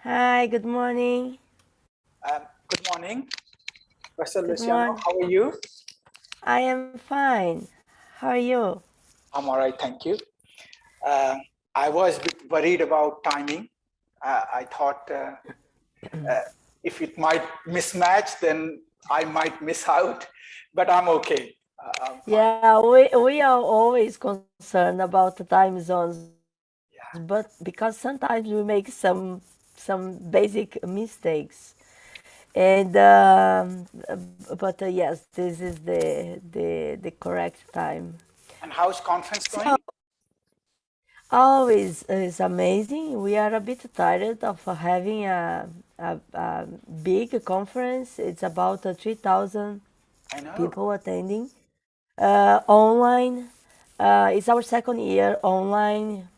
Hi, good morning. Good morning, Professor Good Luciano. morning. How are you? I am fine. How are you? I'm all right, thank you. I was a bit worried about timing. I thought if it might mismatch, then I might miss out, but I'm okay. I'm fine. Yeah, we are always concerned about the time zones, Yeah. but because sometimes we make some basic mistakes. And but yes, this is the correct time. And how's conference So going? always is amazing. We are a bit tired of having a big conference. It's about 3,000 I know. people attending online. It's our second year online.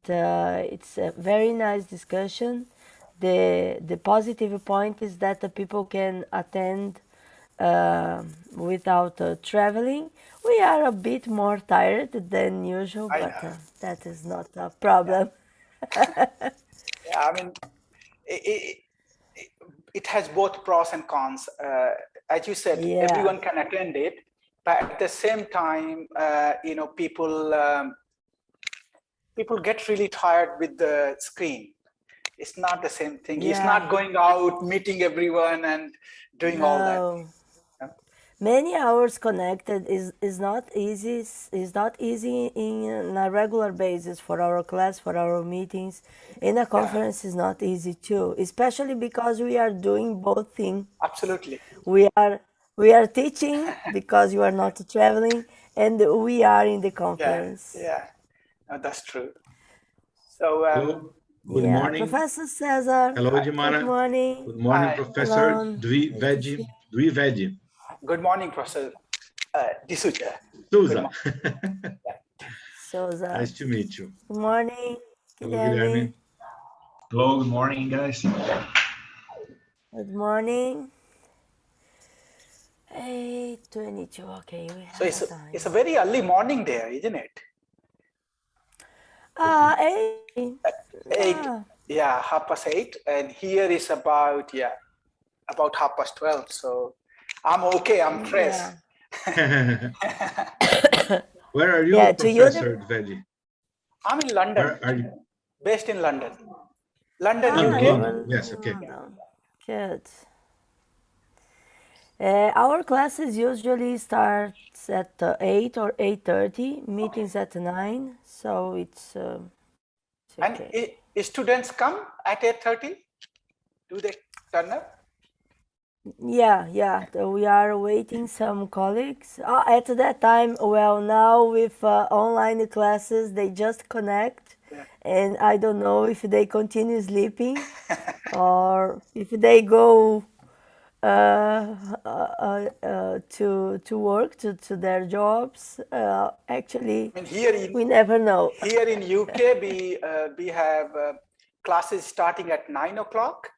It's a very nice discussion. The positive point is that the people can attend without traveling. We are a bit more tired than usual, I but know. that is not a Yeah. problem. Yeah. I mean, it has both pros and cons. As you said, Yeah, everyone can attend it, but at the same time, people get really tired with the screen. It's not the same thing. It's not yeah. going out, meeting everyone, and doing all that. No. Many hours connected is not easy. Is not easy in a regular basis for our class, for our meetings. In a Yeah, conference is not easy too, especially because we are doing both things. absolutely. We are we are teaching because you are not traveling, and we are in the Yeah, conference. yeah, no, that's true. So, Hello, good Yeah, morning. Professor Cesar. Hello, hi, Good Edimara. morning. Good morning, hi. Professor Hello. Nice to see Dwivedi. Dwivedi. Good morning, Professor D'Souza. Good Souza. morning. Yeah. Souza. Nice to meet you. Good morning, Hello, Guilherme. Guilherme. Hello, good morning, guys. Good morning. 8:22. Okay, we So have a time. it's a very early morning there, isn't it? 8. Eight, Yeah. yeah, 8:30, and here is about 12:30. So I'm okay. I'm fresh. Yeah. Where are you, Yeah, to you Professor Dwivedi? I'm in London, Where are you? based in London, London, London, UK. you are London. Yes, in okay. London. Good. Our classes usually starts at 8 or 8:30, meetings at 9, so it's And okay. students come at 8:30. Do they turn up? Yeah, we are waiting some colleagues. At that time, well, now with online classes, they just connect, Yeah. and I don't know if they continue sleeping or if they go to work to their jobs. Actually, I mean, we never know. here in UK, we have classes starting at 9 o'clock.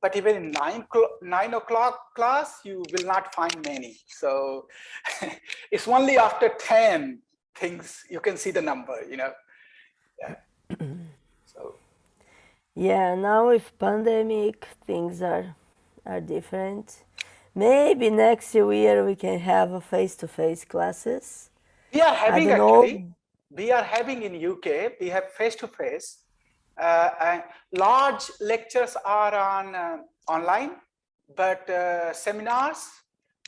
But even in 9 o'clock class, you will not find many. So it's only after 10 things you can see the number, Yeah. So Yeah, now with pandemic, things are different. Maybe next year we can have face-to-face classes. we are I having don't know. we are having in UK, we have face-to-face. And large lectures are on online, but seminars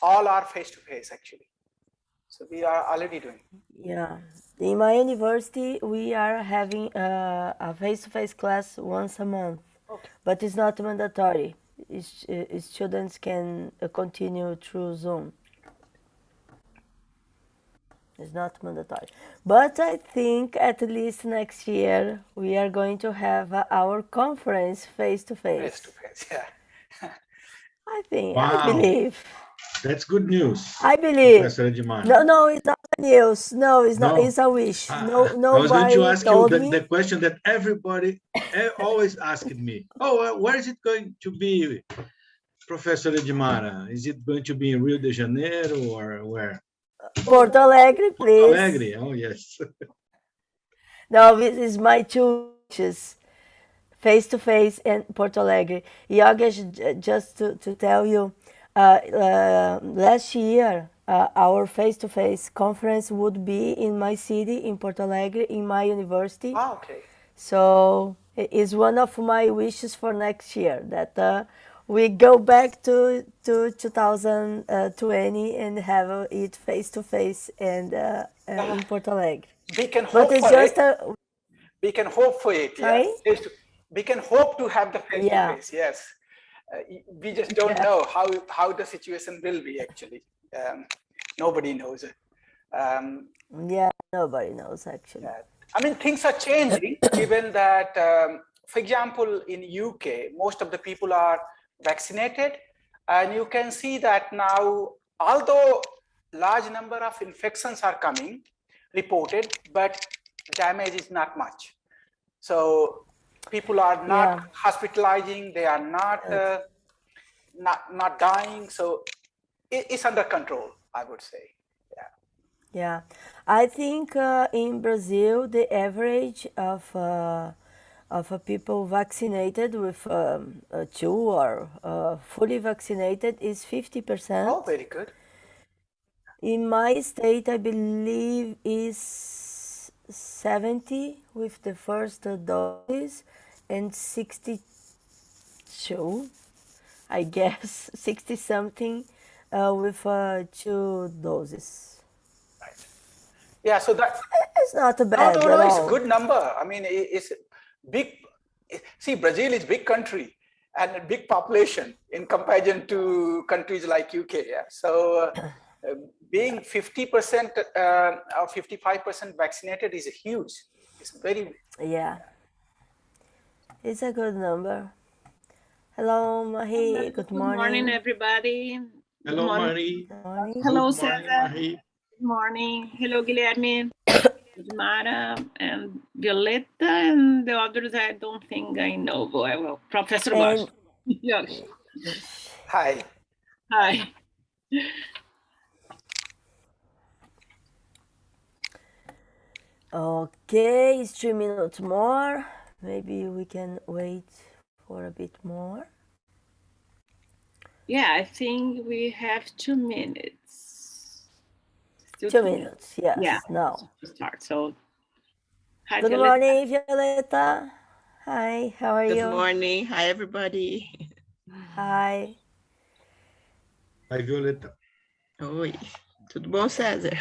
all are face-to-face actually. So we are already doing. Yeah, in my university we are having a face-to-face class once a month, Okay. but it's not mandatory. Students can continue through Zoom. It's not mandatory. But I think at least next year we are going to have our conference face-to-face. Face-to-face, yeah. I think, I Wow, believe. that's good news, I believe. Professor Edimara. No, it's not news. No, it's not. No, It's a wish. I was going to Nobody ask you told me. the question that everybody always asked me. Oh, where is it going to be, Professor Edimara? Is it going to be in Rio de Janeiro or where? Porto Alegre, Porto please. Alegre. Oh, yes. No, this is my two wishes. face-to-face in Porto Alegre. Yogesh, just to tell you, last year our face-to-face conference would be in my city, in Porto Alegre, in my university. Ah, okay. So it is one of my wishes for next year that we go back to 2020 and have it face-to-face and in Porto Alegre. We can But hope it's for just it. We can hope for it. Sorry? Yeah. We can hope to have the face-to-face. Yes. We just don't know how the situation will be actually. Nobody knows it. Yeah, nobody knows actually. I mean, things are changing given that, for example, in UK, most of the people are vaccinated, and you can see that now, although large number of infections are coming, reported, but damage is not much. So people are not hospitalizing, they are not dying. So it's under control, I would say. Yeah, I think in Brazil the average of people vaccinated with 2 or fully vaccinated is 50%. Oh, very good. In my state, I believe is 70 with the first dose and 62, I guess, 60 something with 2 doses. Yeah, so that it's not a bad. No, it's a good number. I mean, it's big. See, Brazil is a big country and a big population in comparison to countries like UK. Yeah, so being 50% or 55% vaccinated is huge. It's very. Yeah, it's a good number. Hello, Mahi. Good morning. Good morning, everybody. Hello, Marie. Hello, Good morning, Cesar. Marie. Good morning. Hello, Guilherme, Edimara, and Violeta, and the others I don't think I know. Well, Professor Yogesh. Yogesh. Hi. Hi. Okay, it's 3 minutes more. Maybe we can wait for a bit more. Yeah, I think we have 2 minutes. Still 2 minutes, yes. Yeah. Now. To start. So, hi, Good Violeta. morning, Violeta. Hi, how are you? Good morning. Hi, everybody. Hi. Hi, Violeta. Oi. Tudo bom, César?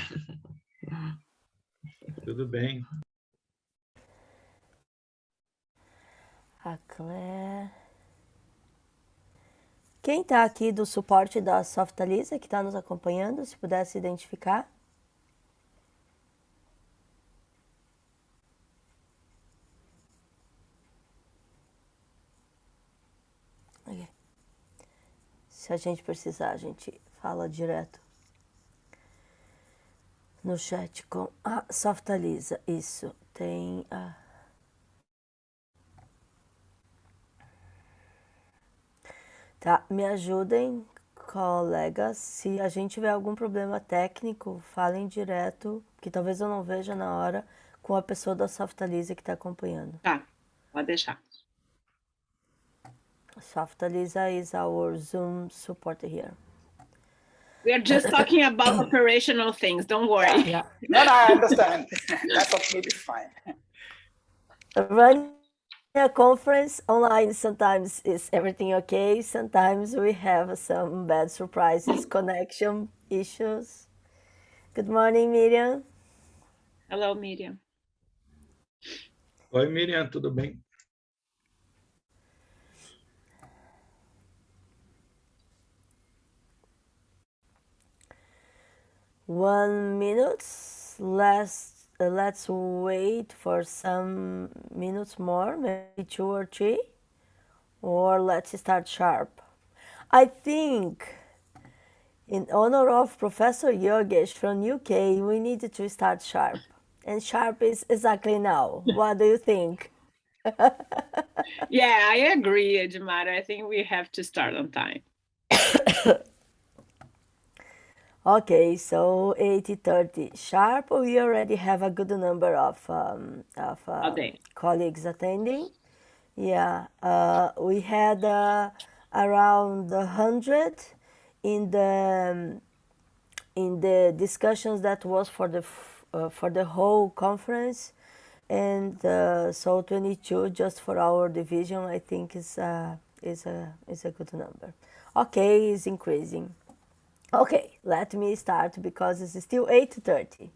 Tudo bem. A Claire. Quem está aqui do suporte da Softalisa, que está nos acompanhando, se pudesse identificar? Okay. Se a gente precisar, a gente fala direto no chat com a Softalisa. Isso, tem a... Tá, me ajudem, colegas. Se a gente tiver algum problema técnico, falem direto, que talvez eu não veja na hora, com a pessoa da Softalisa que está acompanhando. Tá, pode deixar. Softalisa is our Zoom support here. We are just talking about operational things. Don't worry. Yeah. No, I understand. That's absolutely fine. Running a conference online sometimes is everything okay. Sometimes we have some bad surprises, connection issues. Good morning, Miriam. Hello, Miriam. Oi, Miriam, tudo bem? One minute. Let's wait for some minutes more, maybe 2 or 3, or let's start sharp. I think, in honor of Professor Yogesh from UK, we need to start sharp, and sharp is exactly now. What do you think? Yeah, I agree, Edimara. I think we have to start on time. Okay, so 80:30 sharp. We already have a good number of colleagues attending. Yeah, we had around 100 in the discussions that was for the whole conference, and so 22 just for our division. I think is a good number. Okay, it's increasing. Okay, let me start because it's still 8:30.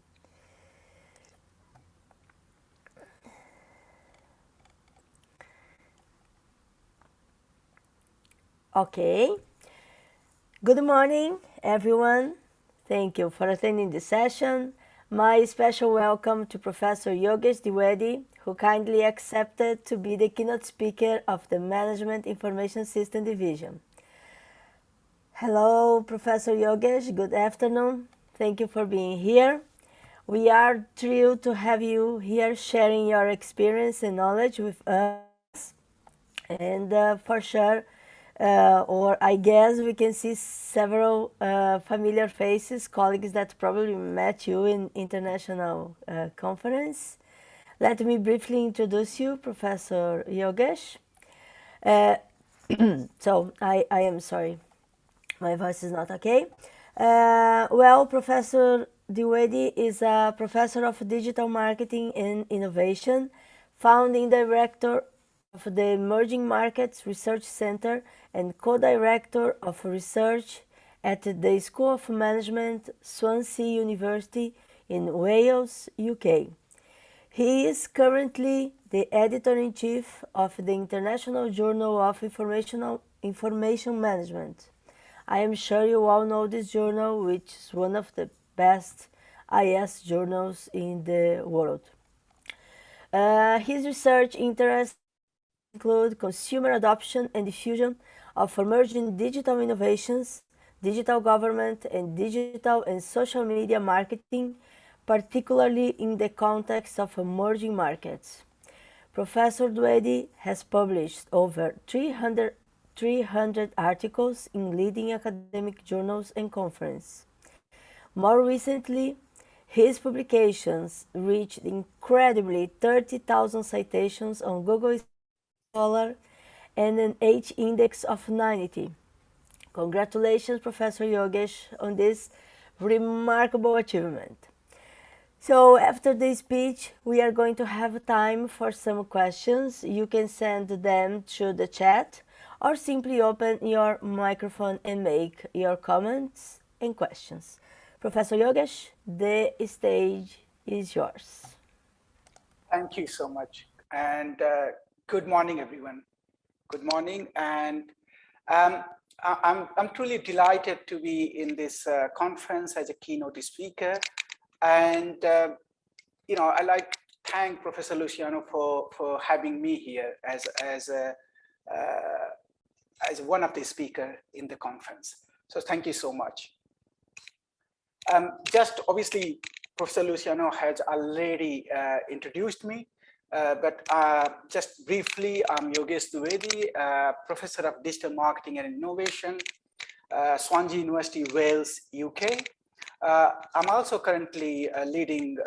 Okay. Good morning, everyone. Thank you for attending the session. My special welcome to Professor Yogesh Dwivedi, who kindly accepted to be the keynote speaker of the Management Information System Division. Hello, Professor Yogesh. Good afternoon. Thank you for being here. We are thrilled to have you here sharing your experience and knowledge with us. And for sure, or I guess we can see several familiar faces, colleagues that probably met you in international conference. Let me briefly introduce you, Professor Yogesh. So I am sorry, my voice is not okay. Well, Professor Dwivedi is a professor of digital marketing and innovation, founding director of the Emerging Markets Research Center and co-director of research at the School of Management, Swansea University in Wales, UK. He is currently the editor-in-chief of the International Journal of Information Management. I am sure you all know this journal, which is one of the best IS journals in the world. His research interests include consumer adoption and diffusion of emerging digital innovations, digital government, and digital and social media marketing, particularly in the context of emerging markets. Professor Dwivedi has published over 300 articles in leading academic journals and conferences. More recently, his publications reached incredibly 30,000 citations on Google Scholar and an H index of 90. Congratulations, Professor Yogesh, on this remarkable achievement. So after this speech, we are going to have time for some questions. You can send them through the chat or simply open your microphone and make your comments and questions. Professor Yogesh, the stage is yours. Thank you so much. And good morning, everyone. Good morning. And I'm truly delighted to be in this conference as a keynote speaker. And, you know, I like to thank Professor Luciano for having me here as one of the speakers in the conference. So thank you so much. Just obviously, Professor Luciano has already introduced me, but just briefly, I'm Yogesh Dwivedi, Professor of Digital Marketing and Innovation, Swansea University, Wales, UK. I'm also currently leading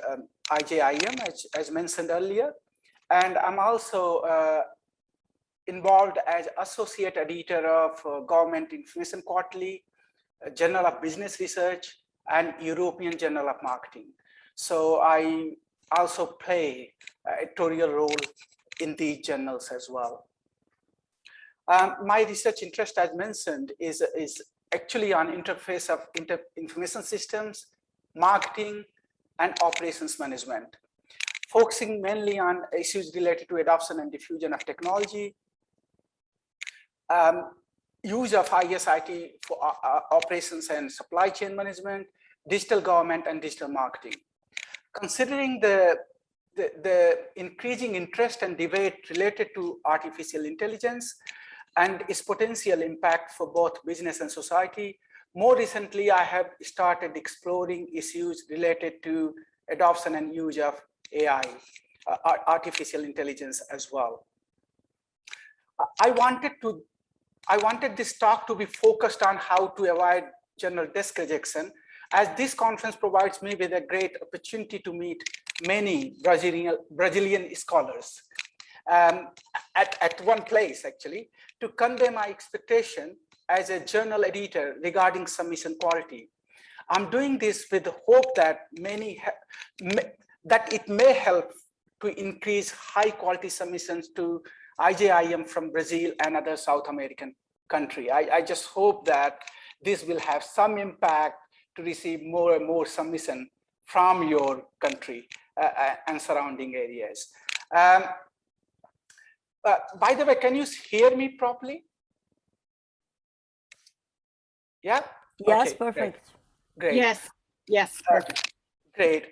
IJIM, as mentioned earlier, and I'm also involved as Associate Editor of Government Information Quarterly, Journal of Business Research, and European Journal of Marketing. So I also play an editorial role in these journals as well. My research interest, as mentioned, is actually on interface of information systems, marketing, and operations management, focusing mainly on issues related to adoption and diffusion of technology, use of ISIT for operations and supply chain management, digital government, and digital marketing. Considering the increasing interest and debate related to artificial intelligence and its potential impact for both business and society, more recently, I have started exploring issues related to adoption and use of AI, artificial intelligence as well. I wanted this talk to be focused on how to avoid general desk rejection, as this conference provides me with a great opportunity to meet many Brazilian scholars. at one place actually, to convey my expectation as a journal editor regarding submission quality. I'm doing this with the hope that that it may help to increase high quality submissions to IJIM from Brazil and other South American country. I just hope that this will have some impact to receive more and more submission from your country and surrounding areas. By the way, can you hear me properly? Yeah? Yes, Okay, perfect. Great. Yes, perfect. Great.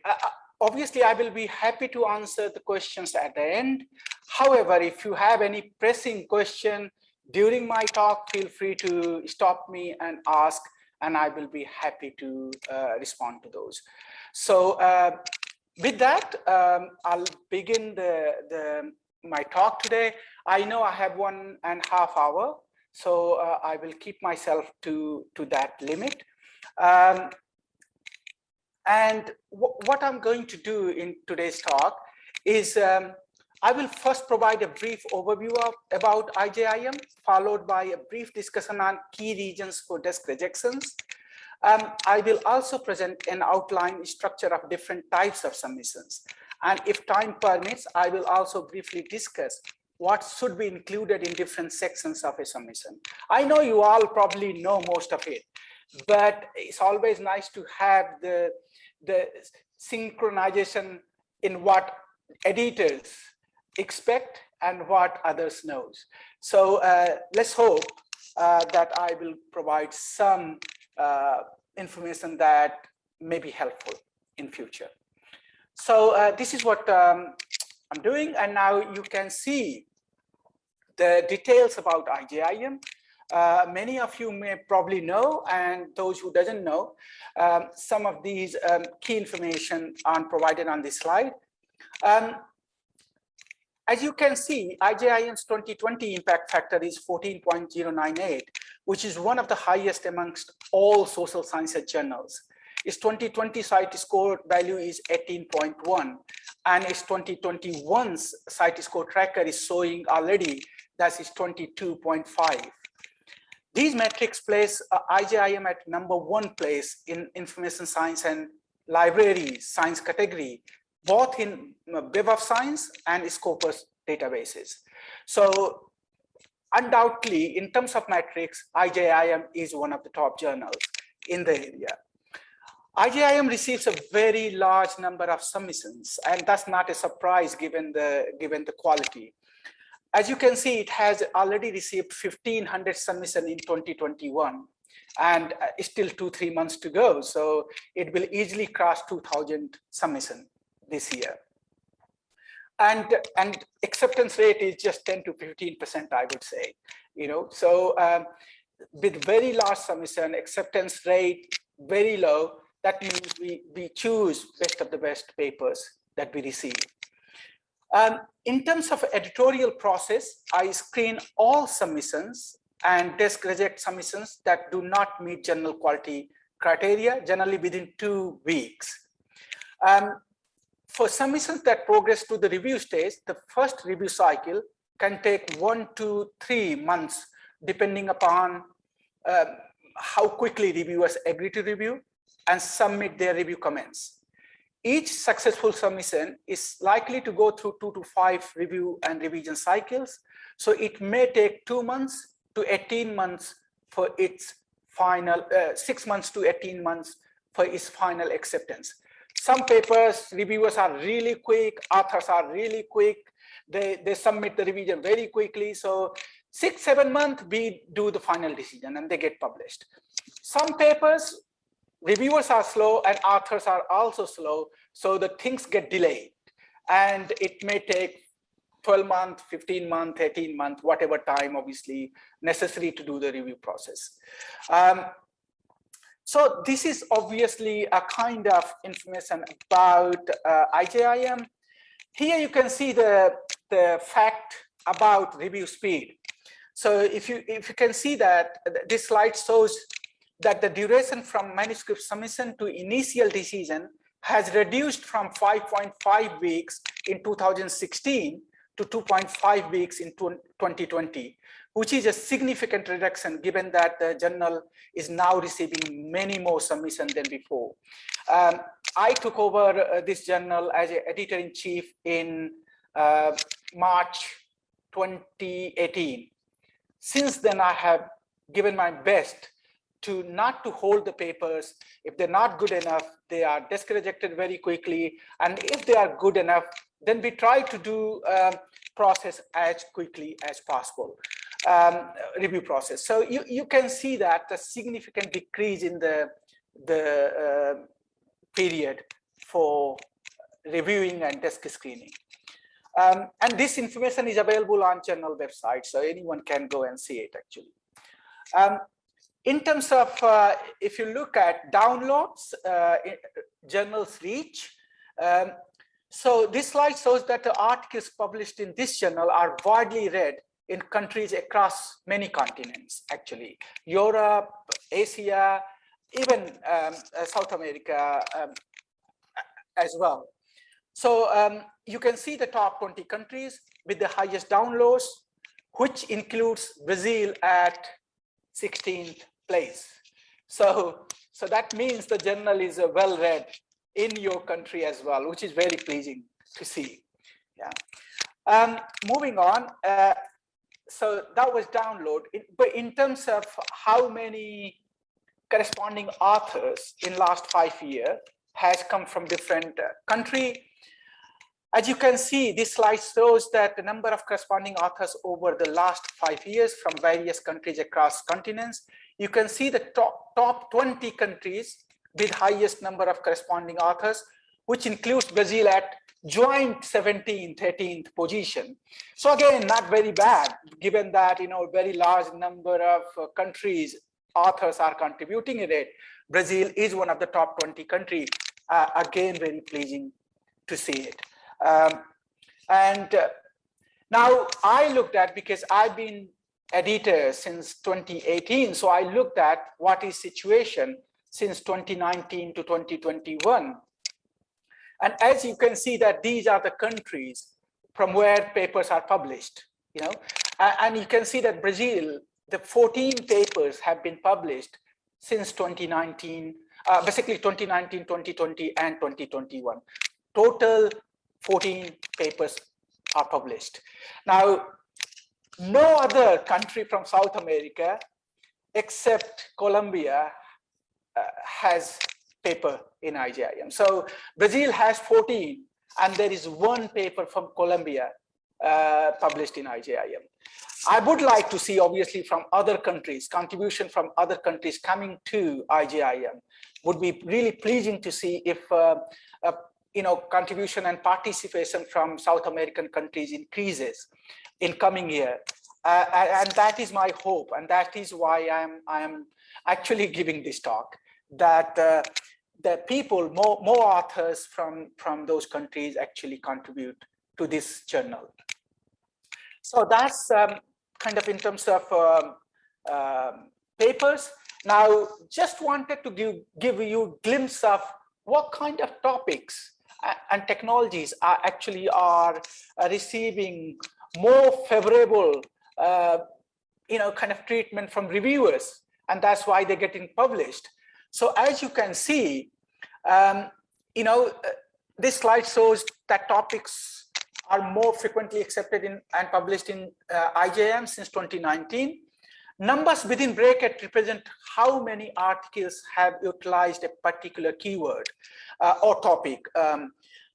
Obviously, I will be happy to answer the questions at the end. However, if you have any pressing question during my talk, feel free to stop me and ask, and I will be happy to respond to those. So with that, I'll begin my talk today. I know I have 1.5 hours, so I will keep myself to that limit. And what I'm going to do in today's talk is I will first provide a brief overview about IJIM, followed by a brief discussion on key regions for desk rejections. I will also present an outline structure of different types of submissions. And if time permits, I will also briefly discuss what should be included in different sections of a submission. I know you all probably know most of it, but it's always nice to have the synchronization in what editors expect and what others knows. So let's hope that I will provide some information that may be helpful in future. So this is what I'm doing, and now you can see the details about IJIM. Many of you may probably know, and those who doesn't know, some of these key information are provided on this slide. As you can see, IJIM's 2020 impact factor is 14.098, which is one of the highest amongst all social sciences journals. Its 2020 site score value is 18.1, and its 2021's site score tracker is showing already that is 22.5. These metrics place IJIM at #1 place in information science and library science category, both in Web of Science and Scopus databases. So undoubtedly, in terms of metrics, IJIM is one of the top journals in the area. IJIM receives a very large number of submissions, and that's not a surprise given the quality. As you can see, it has already received 1,500 submissions in 2021, and still 2-3 months to go. So it will easily cross 2,000 submissions this year. And acceptance rate is just 10 to 15%, I would say. So with very large submission, acceptance rate very low, that means we choose best of the best papers that we receive. In terms of editorial process, I screen all submissions and desk reject submissions that do not meet journal quality criteria, generally within 2 weeks. For submissions that progress to the review stage, the first review cycle can take 1 to 3 months, depending upon how quickly reviewers agree to review and submit their review comments. Each successful submission is likely to go through 2 to 5 review and revision cycles. So it may take 2 months to 18 months for its final, 6 months to 18 months for its final acceptance. Some papers, reviewers are really quick, authors are really quick. They submit the revision very quickly. So 6-7 months, we do the final decision and they get published. Some papers, reviewers are slow and authors are also slow, so the things get delayed. And it may take 12 months, 15 months, 18 months, whatever time obviously necessary to do the review process. So this is obviously a kind of information about IJIM. Here you can see the fact about review speed. So if you can see that this slide shows that the duration from manuscript submission to initial decision has reduced from 5.5 weeks in 2016 to 2.5 weeks in 2020, which is a significant reduction given that the journal is now receiving many more submissions than before. I took over this journal as an editor-in-chief in March 2018. Since then, I have given my best to not to hold the papers. If they're not good enough, they are desk rejected very quickly. And if they are good enough, then we try to do process as quickly as possible, review process. So you can see that a significant decrease in the period for reviewing and desk screening. And this information is available on journal website, so anyone can go and see it actually. In terms of, if you look at downloads, journals reach, so this slide shows that the articles published in this journal are widely read in countries across many continents, actually. Europe, Asia, even South America as well. So you can see the top 20 countries with the highest downloads, which includes Brazil at 16th place. So that means the journal is well read in your country as well, which is very pleasing to see. Yeah. Moving on. So that was download. But in terms of how many corresponding authors in last 5 years has come from different country. As you can see, this slide shows that the number of corresponding authors over the last 5 years from various countries across continents. You can see the top 20 countries with highest number of corresponding authors, which includes Brazil at joint 17th, 18th position. So again, not very bad, given that, you know, very large number of countries, authors are contributing in it. Brazil is one of the top 20 countries. Again, very pleasing to see it. Now I looked at, because I've been editor since 2018, so I looked at what is situation since 2019 to 2021. And as you can see that these are the countries from where papers are published, you know, and you can see that Brazil, the 14 papers have been published since 2019, basically 2019, 2020, and 2021. Total 14 papers are published. Now, no other country from South America except Colombia has paper in IJIM. So Brazil has 14, and there is one paper from Colombia published in IJIM. I would like to see, obviously, from other countries, contribution from other countries coming to IJIM. Would be really pleasing to see if you know, contribution and participation from South American countries increases in coming year, and that is my hope, and that is why I am actually giving this talk. That the people, more authors from those countries actually contribute to this journal. So that's kind of in terms of papers. Now, just wanted to give you a glimpse of what kind of topics and technologies are actually receiving more favorable, you know, kind of treatment from reviewers, and that's why they're getting published. So as you can see, you know, this slide shows that topics are more frequently accepted in and published in IJM since 2019. Numbers within bracket represent how many articles have utilized a particular keyword or topic.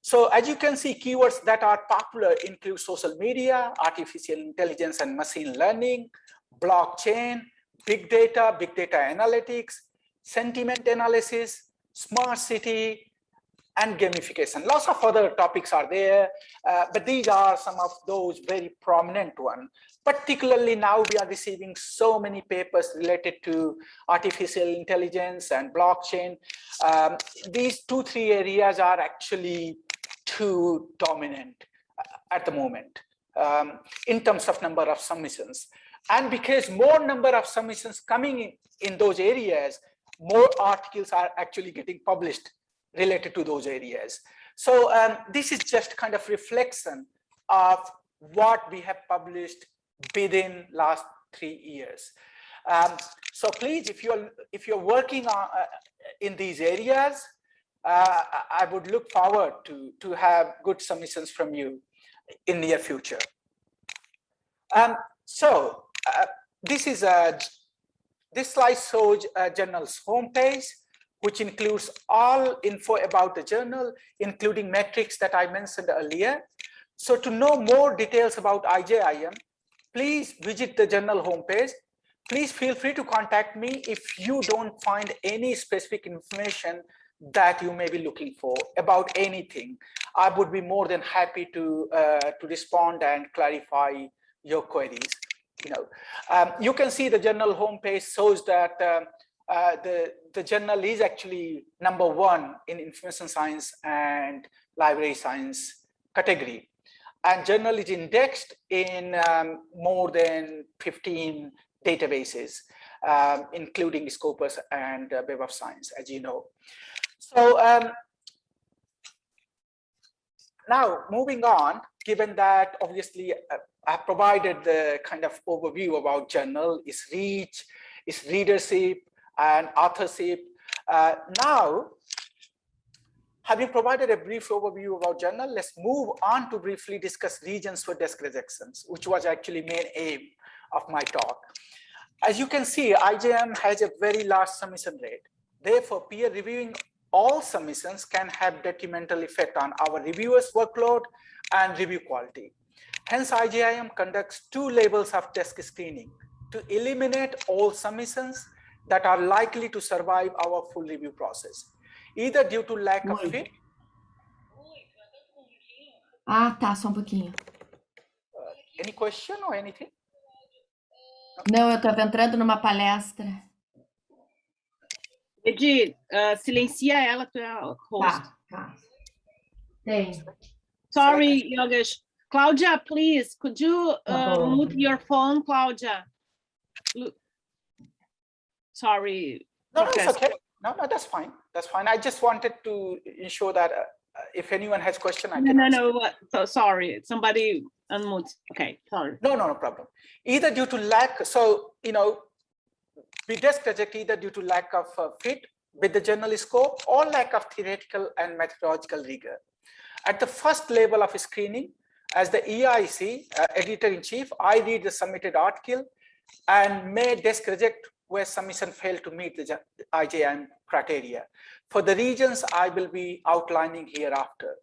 So as you can see, keywords that are popular include social media, artificial intelligence and machine learning, blockchain, big data analytics, sentiment analysis, smart city, and gamification. Lots of other topics are there, but these are some of those very prominent ones. Particularly now we are receiving so many papers related to artificial intelligence and blockchain. These 2-3 areas are actually too dominant at the moment in terms of number of submissions. And because more number of submissions coming in those areas, more articles are actually getting published related to those areas. So this is just kind of reflection of what we have published within last 3 years. So please, if you're working on in these areas, I would look forward to have good submissions from you in near future. This slide shows a journal's homepage, which includes all info about the journal, including metrics that I mentioned earlier. So to know more details about IJIM, please visit the journal homepage. Please feel free to contact me if you don't find any specific information that you may be looking for about anything. I would be more than happy to respond and clarify your queries. You can see the journal homepage shows that the journal is actually #1 in information science and library science category, and journal is indexed in more than 15 databases, including Scopus and Web of Science, as you know. So now moving on, given that obviously I provided the kind of overview about journal, its reach, its readership and authorship. Now, having provided a brief overview about journal, let's move on to briefly discuss regions for desk rejections, which was actually main aim of my talk. As you can see, IJM has a very large submission rate. Therefore, peer reviewing all submissions can have detrimental effect on our reviewers' workload and review quality. Hence, IJIM conducts 2 levels of desk screening to eliminate all submissions that are likely to survive our full review process, either due to lack of fit. Ah, tá, só um pouquinho. Any question or anything? Não, eu estava entrando numa palestra. Edi, silencia ela, tu é a host. Tá. Tem. Sorry, Yogesh. Claudia, please, could you mute your phone, Claudia? Sorry. No, it's okay. No, that's fine. That's fine. I just wanted to ensure that if anyone has question, I can answer. No. So sorry, somebody unmute. Okay, sorry. No problem. Either due to lack, so we desk reject either due to lack of fit with the journal scope or lack of theoretical and methodological rigor. At the first level of screening, as the EIC, editor-in-chief, I read the submitted article and may desk reject where submission failed to meet the IJIM criteria. For the regions I will be outlining hereafter.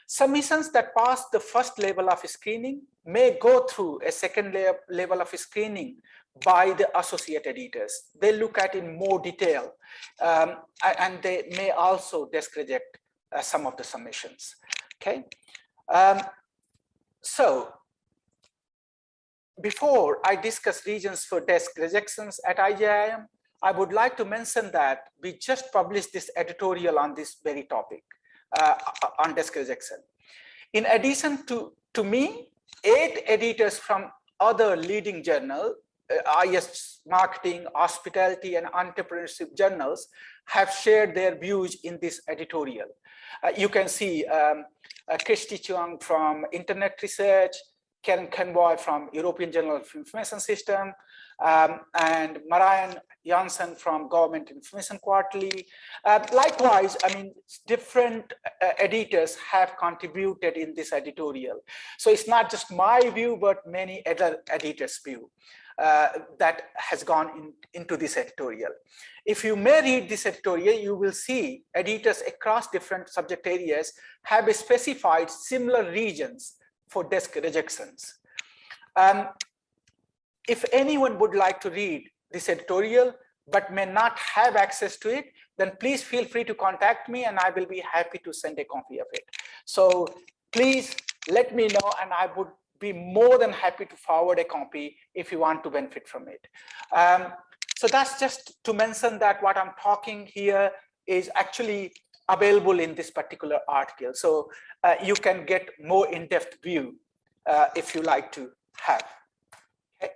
Submissions that pass the first level of screening may go through a second level of screening by the associate editors. They look at in more detail, and they may also desk reject some of the submissions. Okay. So before I discuss regions for desk rejections at IJIM, I would like to mention that we just published this editorial on this very topic, on desk rejection. In addition to me, 8 editors from other leading journals, IS Marketing, Hospitality, and Entrepreneurship journals have shared their views in this editorial. You can see Christy Chuang from Internet Research, Karen Convoy from European Journal of Information System, and Marianne Janssen from Government Information Quarterly. Likewise, I mean, different editors have contributed in this editorial. So it's not just my view, but many other editors' view that has gone into this editorial. If you may read this editorial, you will see editors across different subject areas have specified similar regions for desk rejections. If anyone would like to read this editorial but may not have access to it, then please feel free to contact me and I will be happy to send a copy of it. So please let me know and I would be more than happy to forward a copy if you want to benefit from it. So that's just to mention that what I'm talking here is actually available in this particular article. So you can get more in-depth view if you like to have. Okay.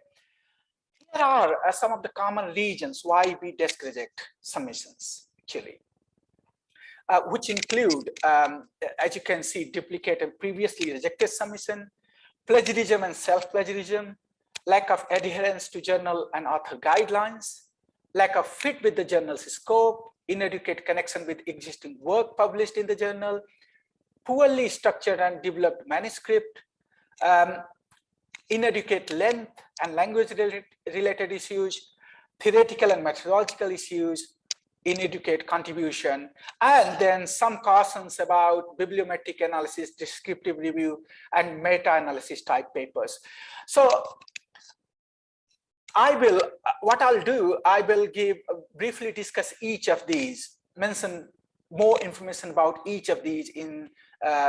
Here are some of the common reasons why we desk reject submissions, actually, which include, as you can see, duplicate and previously rejected submission, plagiarism and self-plagiarism, lack of adherence to journal and author guidelines, lack of fit with the journal's scope, inadequate connection with existing work published in the journal, poorly structured and developed manuscript, inadequate length and language related issues, theoretical and methodological issues, inadequate contribution, and then some cautions about bibliometric analysis, descriptive review, and meta-analysis type papers. So what I'll do, I will briefly discuss each of these, mention more information about each of these in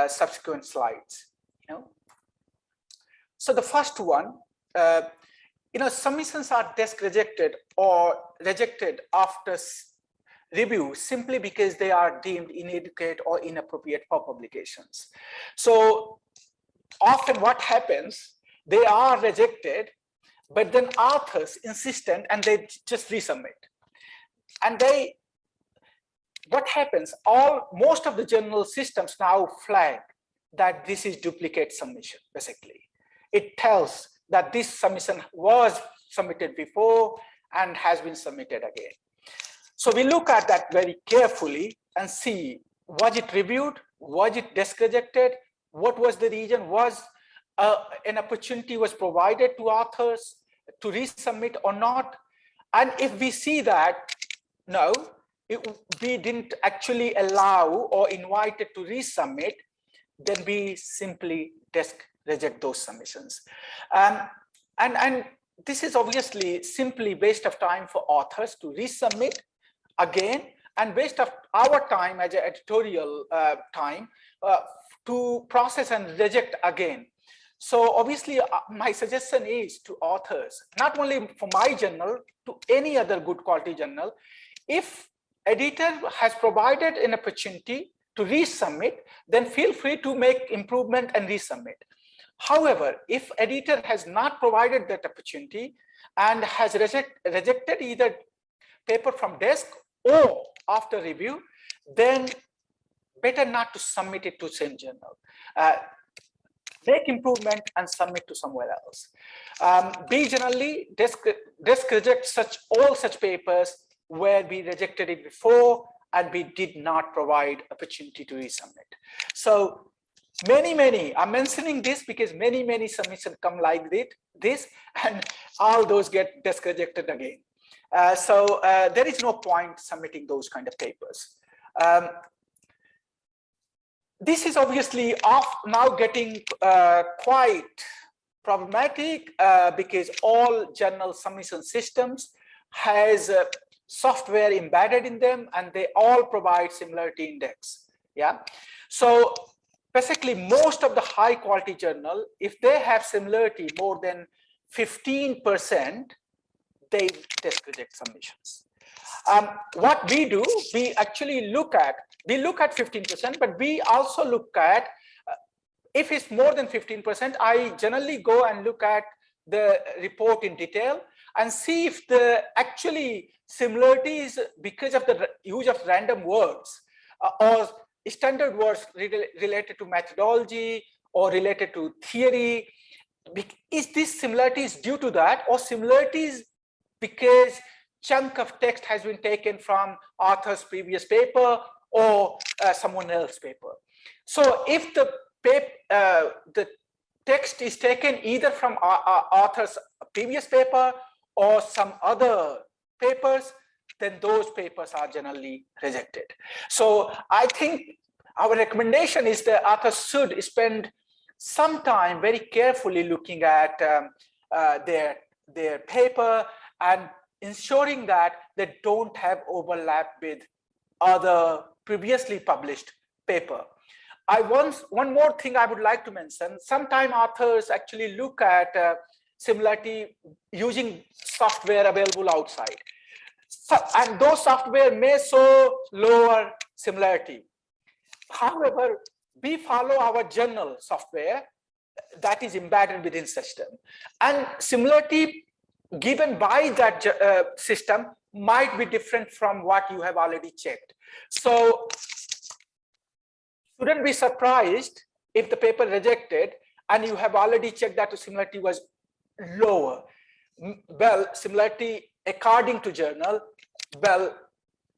subsequent slides. So the first one, submissions are desk rejected or rejected after review simply because they are deemed inadequate or inappropriate for publications. So often what happens, they are rejected, but then authors insistent and they just resubmit. And what happens, most of the journal systems now flag that this is duplicate submission, basically. It tells that this submission was submitted before and has been submitted again. So we look at that very carefully and see, was it reviewed? Was it desk rejected? What was the reason? Was an opportunity was provided to authors to resubmit or not? And if we see that, no, we didn't actually allow or invited to resubmit, then we simply desk reject those submissions. And this is obviously simply waste of time for authors to resubmit again, and waste of our time as an editorial time to process and reject again. So obviously my suggestion is to authors, not only for my journal, to any other good quality journal, if editor has provided an opportunity to resubmit, then feel free to make improvement and resubmit. However, if editor has not provided that opportunity and has rejected either paper from desk or after review, then better not to submit it to same journal. Make improvement and submit to somewhere else. We generally desk reject all such papers where we rejected it before and we did not provide opportunity to resubmit. So many, I'm mentioning this because many submissions come like this, and all those get desk rejected again. So there is no point submitting those kind of papers. This is obviously now getting quite problematic because all journal submission systems has software embedded in them, and they all provide similarity index. Yeah, so basically most of the high quality journal, if they have similarity more than 15%, they desk reject submissions. What we do, we actually look at 15%, but we also look at if it's more than 15%, I generally go and look at the report in detail and see if the actually similarities because of the use of random words or standard words related to methodology or related to theory. Is this similarities due to that, or similarities because chunk of text has been taken from author's previous paper or someone else's paper? So if the text is taken either from author's previous paper or some other papers, then those papers are generally rejected. So I think our recommendation is that authors should spend some time very carefully looking at their paper and ensuring that they don't have overlap with other previously published paper. One more thing I would like to mention, sometimes authors actually look at similarity using software available outside. And those software may show lower similarity. However, we follow our journal software that is embedded within system, and similarity given by that system might be different from what you have already checked. So shouldn't be surprised if the paper rejected and you have already checked that the similarity was lower. Well, similarity according to journal, well,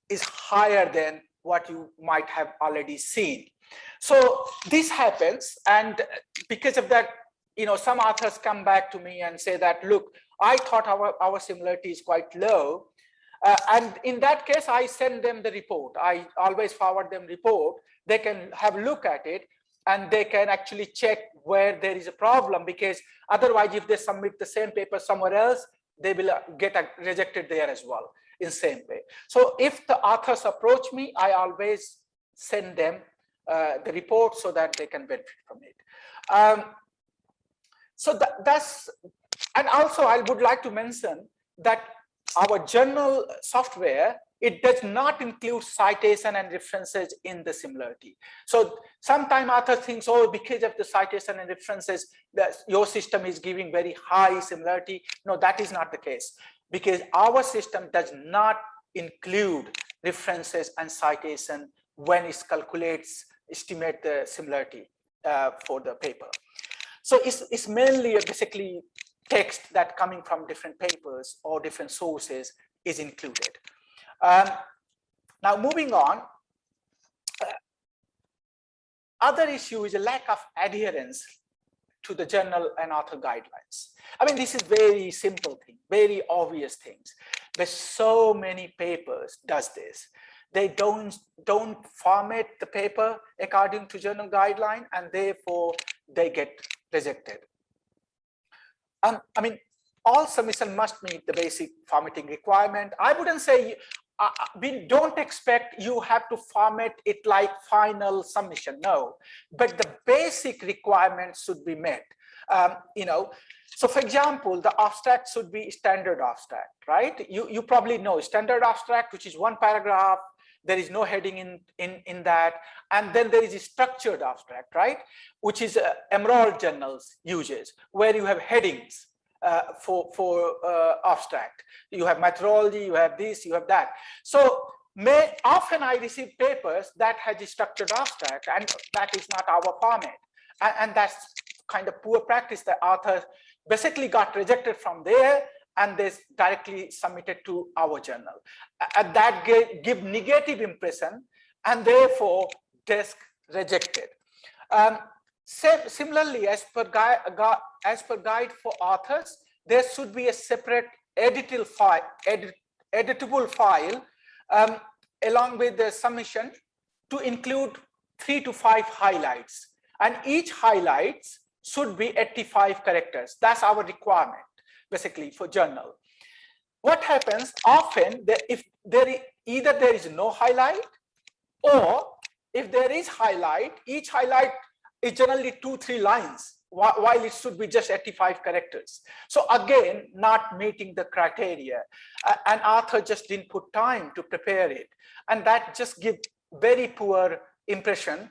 is higher than what you might have already seen. So this happens, and because of that, some authors come back to me and say that, look, I thought our similarity is quite low. And in that case, I send them the report. I always forward them report. They can have a look at it, and they can actually check where there is a problem, because otherwise, if they submit the same paper somewhere else, they will get rejected there as well in the same way. So if the authors approach me, I always send them the report so that they can benefit from it. So that's, and also I would like to mention that our journal software, it does not include citation and references in the similarity. So sometimes authors think, oh, because of the citation and references, that your system is giving very high similarity. No, that is not the case, because our system does not include references and citation when it estimate the similarity for the paper. So it's mainly basically text that coming from different papers or different sources is included. Now moving on, other issue is a lack of adherence to the journal and author guidelines. I mean, this is very simple thing, very obvious things. There's so many papers does this. They don't format the paper according to journal guideline, and therefore they get rejected. I mean, all submission must meet the basic formatting requirement. I wouldn't say we don't expect you have to format it like final submission, no, but the basic requirements should be met. So for example, the abstract should be standard abstract, right? You probably know standard abstract, which is one paragraph. There is no heading in that, and then there is a structured abstract, right, which is Emerald journals uses, where you have headings for abstract. You have methodology, you have this, you have that. So often I receive papers that has a structured abstract, and that is not our format, and that's kind of poor practice. The author basically got rejected from there, and they directly submitted to our journal. And that give negative impression, and therefore desk rejected. Similarly, as per guide for authors, there should be a separate editable file along with the submission to include 3 to 5 highlights, and each highlights should be 85 characters. That's our requirement, basically, for journal. What happens often, if either there is no highlight, or if there is highlight, each highlight is generally 2-3 lines, while it should be just 85 characters. So again, not meeting the criteria. An author just didn't put time to prepare it, and that just gives very poor impression.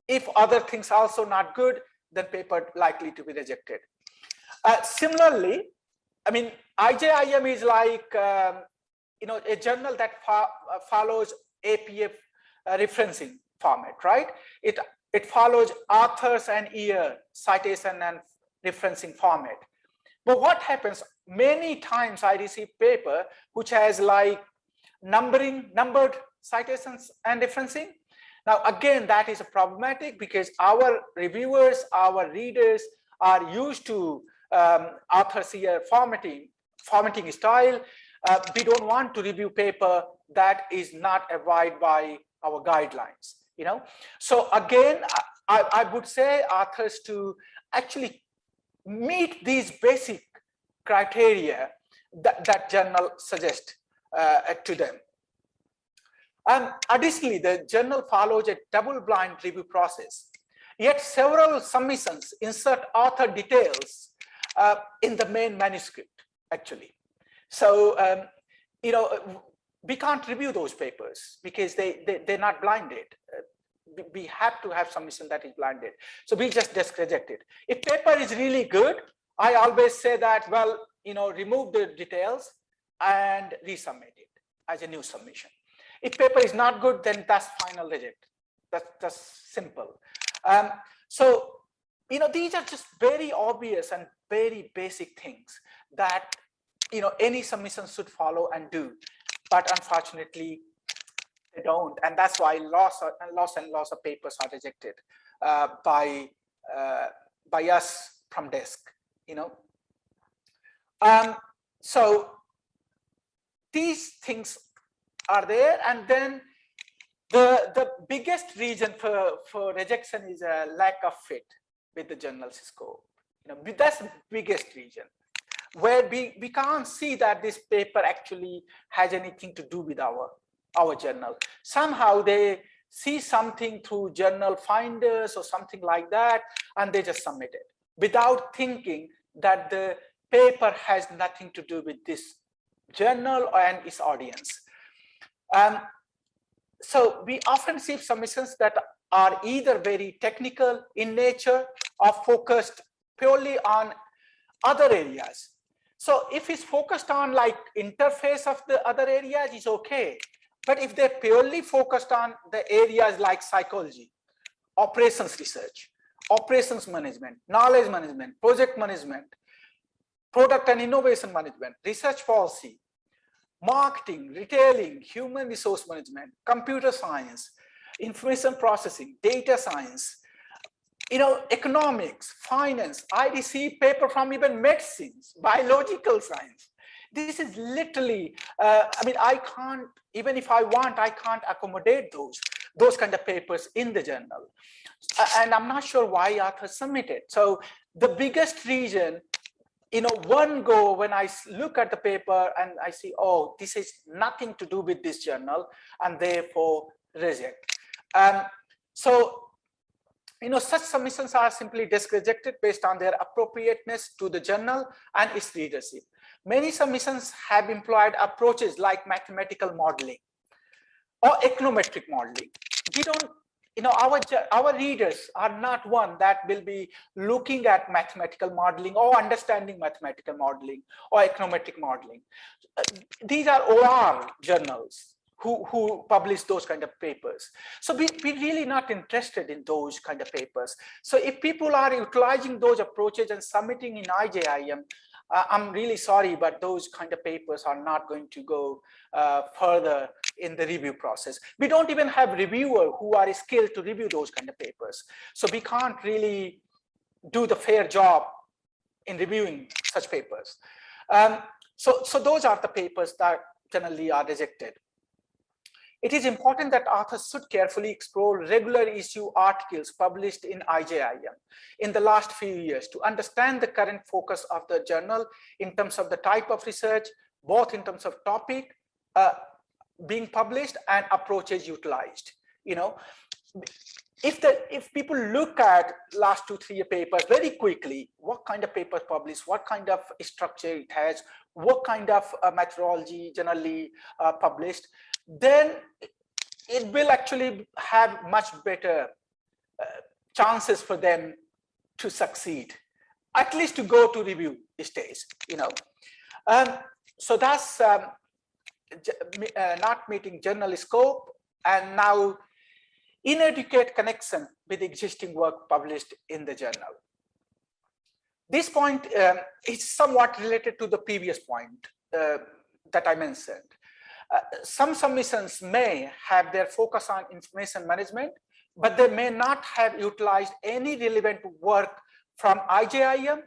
If other things also not good, then paper likely to be rejected. Similarly, I mean, IJIM is like a journal that follows APF referencing format, right? It follows authors and year citation and referencing format. But what happens, many times I receive paper which has like numbered citations and referencing. Now again, that is problematic, because our reviewers, our readers are used to author's year formatting style. We don't want to review paper that is not abide by our guidelines, So again, I would say authors to actually meet these basic criteria that journal suggests to them. Additionally, the journal follows a double-blind review process. Yet several submissions insert author details in the main manuscript, actually. So, we can't review those papers because they're not blinded. We have to have submission that is blinded. So we just reject it. If paper is really good, I always say that, well, remove the details and resubmit it as a new submission. If paper is not good, then that's final reject. That's simple. So these are just very obvious and very basic things that, any submission should follow and do. But unfortunately, they don't. And that's why lots of papers are rejected by us from desk, So these things are there. And then the biggest reason for rejection is a lack of fit with the journal's scope. That's the biggest reason, where we can't see that this paper actually has anything to do with our journal. Somehow they see something through journal finders or something like that, and they just submit it without thinking that the paper has nothing to do with this journal and its audience. So we often see submissions that are either very technical in nature or focused purely on other areas. So if it's focused on like interface of the other areas, it's okay. But if they're purely focused on the areas like psychology, operations research, operations management, knowledge management, project management, product and innovation management, research policy, marketing, retailing, human resource management, computer science, information processing, data science, economics, finance, IDC paper from even medicines, biological science. This is literally, I can't, even if I want, I can't accommodate those kind of papers in the journal. And I'm not sure why authors submit it. So the biggest reason, one go when I look at the paper and I see, oh, this is nothing to do with this journal, and therefore reject. So, such submissions are simply desk-rejected based on their appropriateness to the journal and its readership. Many submissions have employed approaches like mathematical modeling or econometric modeling. We don't, our readers are not one that will be looking at mathematical modeling or understanding mathematical modeling or econometric modeling. These are OR journals who publish those kind of papers. So we're really not interested in those kind of papers. So if people are utilizing those approaches and submitting in IJIM, I'm really sorry, but those kind of papers are not going to go further in the review process. We don't even have reviewers who are skilled to review those kind of papers. So we can't really do the fair job in reviewing such papers. So those are the papers that generally are rejected. It is important that authors should carefully explore regular issue articles published in IJIM in the last few years to understand the current focus of the journal in terms of the type of research, both in terms of topic being published and approaches utilized. If people look at last 2-3 papers very quickly, what kind of papers published, what kind of structure it has, what kind of methodology generally published, then it will actually have much better chances for them to succeed, at least to go to review stage, So that's not meeting journal scope, and now inadequate connection with existing work published in the journal. This point is somewhat related to the previous point that I mentioned. Some submissions may have their focus on information management, but they may not have utilized any relevant work from IJIM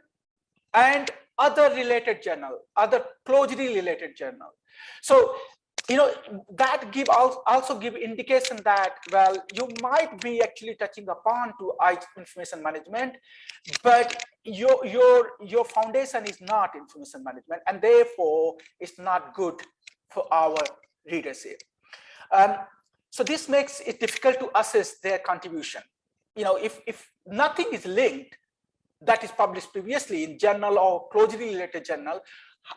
and other related journal, other closely related journal. So, that also give indication that, well, you might be actually touching upon to information management, but your foundation is not information management, and therefore it's not good for our readership. So this makes it difficult to assess their contribution. If nothing is linked that is published previously in journal or closely related journal,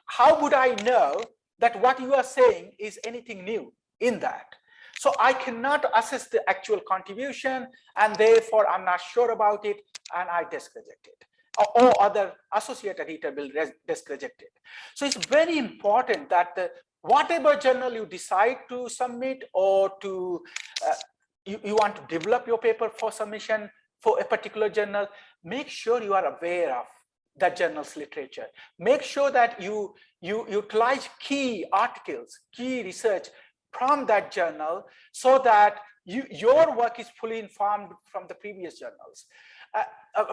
how would I know that what you are saying is anything new in that? So I cannot assess the actual contribution, and therefore I'm not sure about it, and I desk reject it, or other associated editor will desk reject it. So it's very important that whatever journal you decide to submit, or to you want to develop your paper for submission for a particular journal, make sure you are aware of that journal's literature. Make sure that you utilize key articles, key research from that journal, so that your work is fully informed from the previous journals,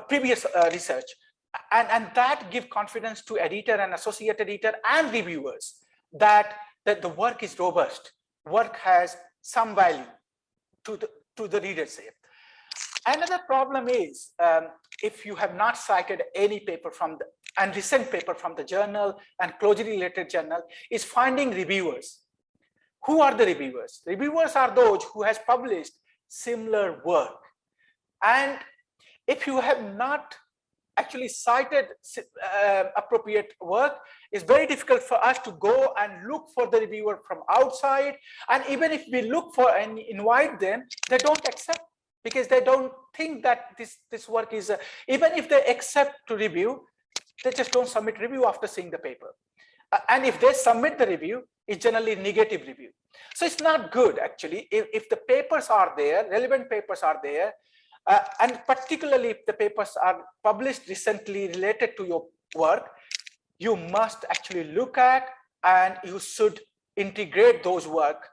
previous research. And that gives confidence to editor and associate editor and reviewers that the work is robust, work has some value to the readership. Another problem is if you have not cited any paper from and recent paper from the journal and closely related journal, is finding reviewers. Who are the reviewers? Reviewers are those who has published similar work. And if you have not actually cited appropriate work, it's very difficult for us to go and look for the reviewer from outside. And even if we look for and invite them, they don't accept, because they don't think that this work is, even if they accept to review, they just don't submit review after seeing the paper. And if they submit the review, it's generally negative review. So it's not good, actually. If the papers are there, relevant papers are there, and particularly if the papers are published recently related to your work, you must actually look at, and you should integrate those work,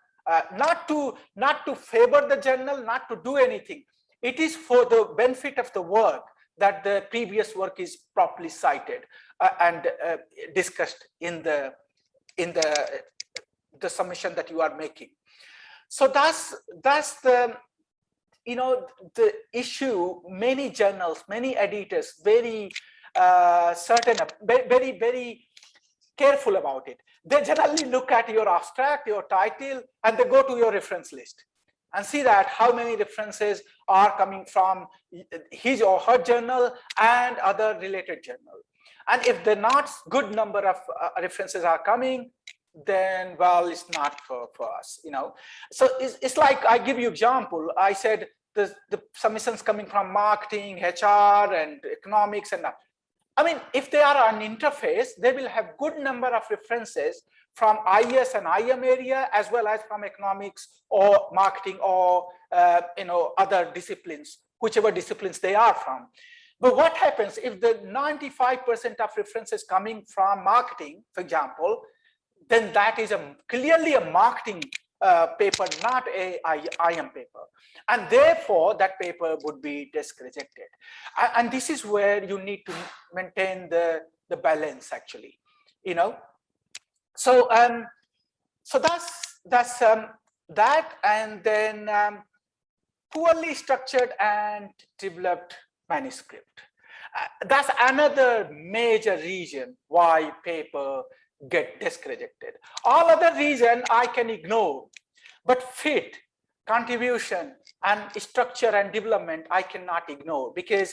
not to favor the journal, not to do anything. It is for the benefit of the work that the previous work is properly cited and discussed in the submission that you are making. So that's the the issue. Many journals, many editors, very very careful about it. They generally look at your abstract, your title, and they go to your reference list and see that how many references are coming from his or her journal and other related journal. And if the not good number of references are coming, then well, it's not for us, So it's like, I give you example. I said the submissions coming from marketing, HR, and economics, and I mean, if they are an interface, they will have good number of references from IS and IM area, as well as from economics or marketing or other disciplines, whichever disciplines they are from. But what happens if the 95% of references coming from marketing, for example, then that is clearly a marketing paper, not a IM paper, and therefore that paper would be desk rejected. And this is where you need to maintain the balance, actually, So so that's that. And then poorly structured and developed manuscript. That's another major reason why paper get desk rejected. All other reason I can ignore, but fit, contribution, and structure and development I cannot ignore, because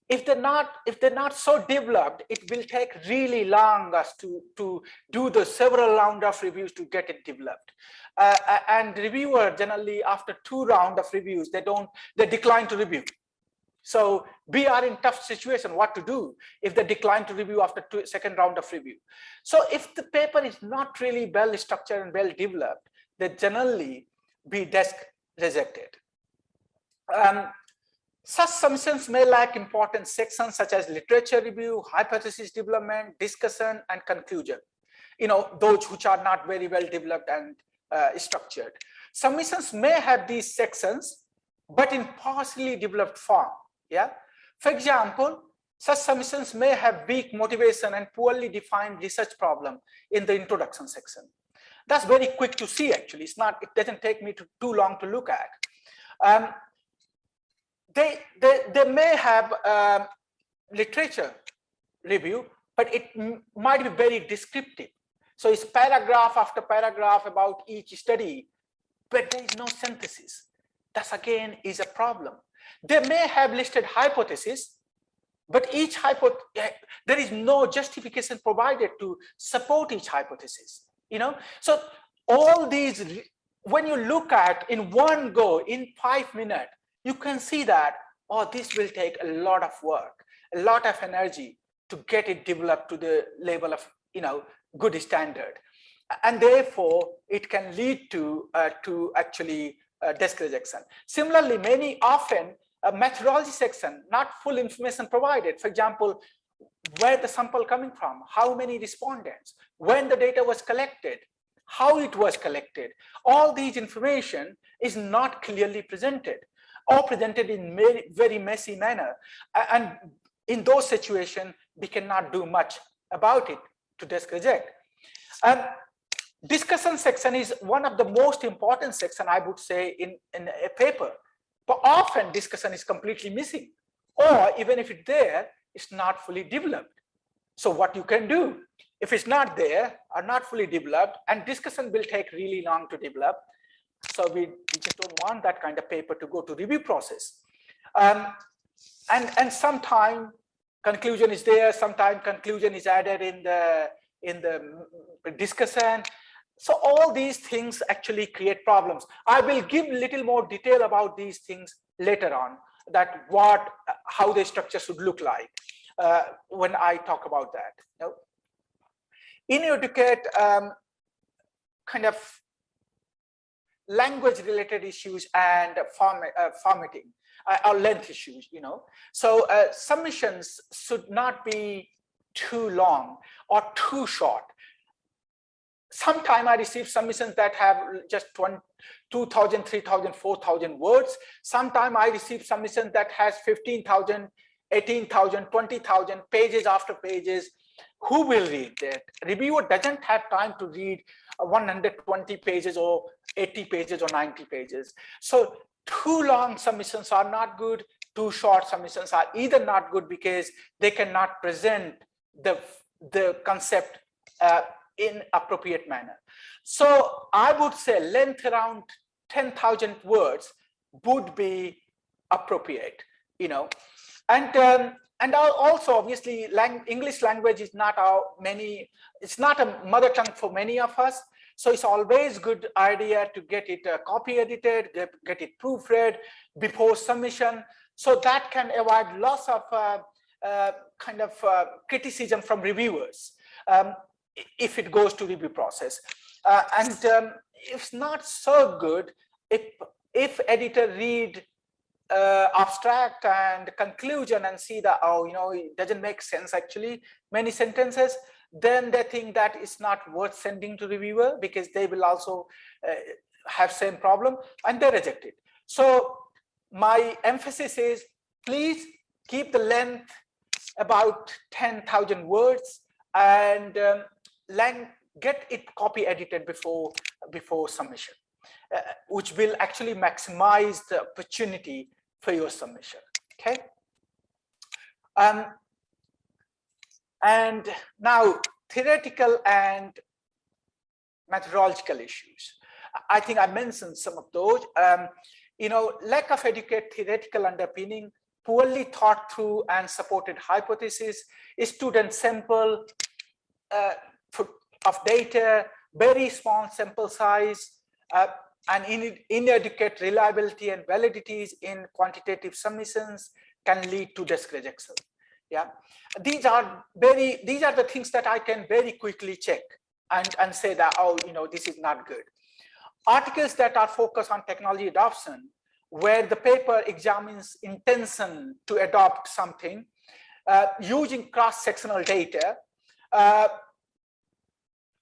if they're not so developed, it will take really long us to do the several round of reviews to get it developed. And reviewer generally after 2 rounds of reviews, they decline to review. So we are in tough situation what to do if they decline to review after second round of review. So if the paper is not really well structured and well developed, they generally be desk rejected. Such submissions may lack important sections such as literature review, hypothesis development, discussion, and conclusion. Those which are not very well developed and structured. Submissions may have these sections, but in partially developed form. Yeah. For example, such submissions may have weak motivation and poorly defined research problem in the introduction section. That's very quick to see, actually. It doesn't take me too long to look at. They may have literature review, but it might be very descriptive. So it's paragraph after paragraph about each study, but there is no synthesis. That again is a problem. They may have listed hypotheses, but there is no justification provided to support each hypothesis. So all these, when you look at in one go in 5 minutes, you can see that, this will take a lot of work, a lot of energy to get it developed to the level of good standard, and therefore it can lead to actually desk rejection. Similarly, many often A methodology section, not full information provided. For example, where the sample coming from, how many respondents, when the data was collected, how it was collected. All these information is not clearly presented or presented in very, very messy manner. And in those situations, we cannot do much about it to desk reject. Discussion section is one of the most important section, I would say, in a paper. But often discussion is completely missing, or even if it's there, it's not fully developed. So what you can do, if it's not there or not fully developed, and discussion will take really long to develop, so we just don't want that kind of paper to go to review process. And sometime conclusion is there, sometime conclusion is added in the discussion. So all these things actually create problems. I will give little more detail about these things later on, that how the structure should look like when I talk about that. You know? EnANPAD kind of language related issues and formatting or length issues, you know. So submissions should not be too long or too short. Sometimes I receive submissions that have just 2,000, 3,000, 4,000 words. Sometimes I receive submissions that has 15,000, 18,000, 20,000 pages after pages. Who will read that? Reviewer doesn't have time to read 120 pages or 80 pages or 90 pages. So too long submissions are not good. Too short submissions are either not good because they cannot present the concept in appropriate manner. So I would say length around 10,000 words would be appropriate, you know. And also obviously English language is not it's not a mother tongue for many of us. So it's always good idea to get it copy edited, get it proofread before submission. So that can avoid lots of criticism from reviewers if it goes to review process. It's not so good if editor read abstract and conclusion and see that, oh, you know, it doesn't make sense actually, many sentences, then they think that it's not worth sending to reviewer because they will also have same problem and they reject it. So my emphasis is please keep the length about 10,000 words and get it copy edited before submission, which will actually maximize the opportunity for your submission. Okay. And now theoretical and methodological issues. I think I mentioned some of those. You know, lack of adequate theoretical underpinning, poorly thought through and supported hypothesis, student sample of data, very small sample size, and inadequate reliability and validities in quantitative submissions can lead to desk rejection. Yeah, these are the things that I can very quickly check and say that, oh, you know, this is not good. Articles that are focused on technology adoption, where the paper examines intention to adopt something using cross-sectional data,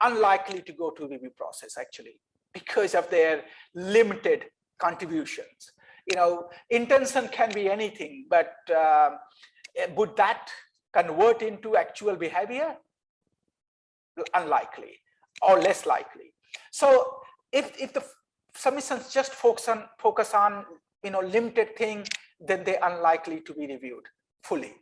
unlikely to go to review process actually because of their limited contributions. You know, intention can be anything, but would that convert into actual behavior? Unlikely or less likely. So if the submissions just focus on you know, limited thing, then they're unlikely to be reviewed fully.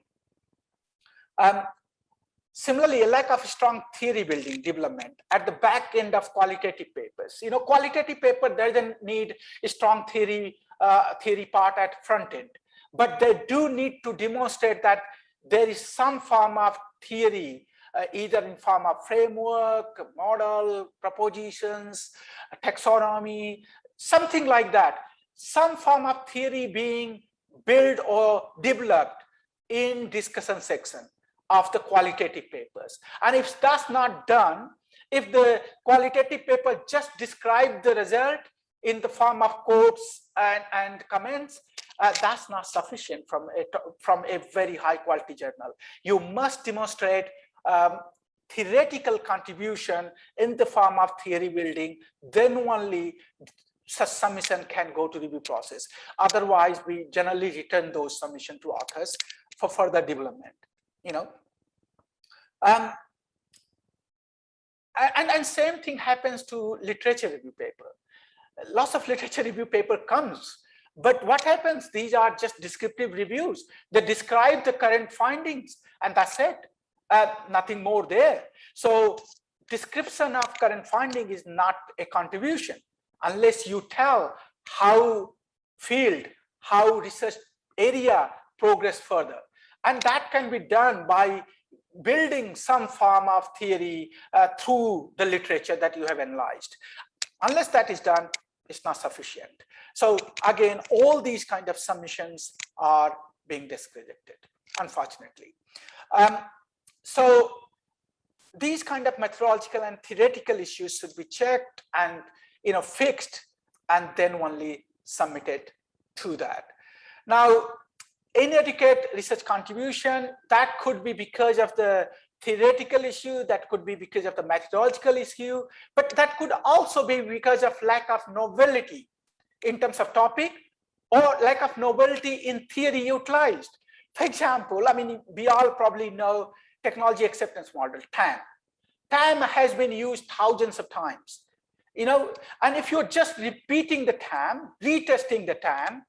Similarly, a lack of strong theory building development at the back end of qualitative papers. You know, qualitative paper doesn't need a strong theory part at front end, but they do need to demonstrate that there is some form of theory, either in form of framework, model, propositions, taxonomy, something like that. Some form of theory being built or developed in discussion section of the qualitative papers. And if that's not done, if the qualitative paper just describe the result in the form of quotes and comments, that's not sufficient from a very high quality journal. You must demonstrate theoretical contribution in the form of theory building, then only such submission can go to review process. Otherwise, we generally return those submissions to authors for further development, And same thing happens to literature review paper. Lots of literature review paper comes, but what happens? These are just descriptive reviews. They describe the current findings, and that's it. Nothing more there. So description of current finding is not a contribution unless you tell how field, how research area progress further. And that can be done by building some form of theory through the literature that you have analyzed. Unless that is done, it's not sufficient. So again, all these kind of submissions are being discredited, unfortunately. So these kind of methodological and theoretical issues should be checked and fixed, and then only submitted to that. Now, inadequate research contribution, that could be because of the theoretical issue, that could be because of the methodological issue, but that could also be because of lack of novelty in terms of topic or lack of novelty in theory utilized. For example, we all probably know technology acceptance model, TAM. TAM has been used thousands of times, and if you're just repeating the TAM, retesting the TAM,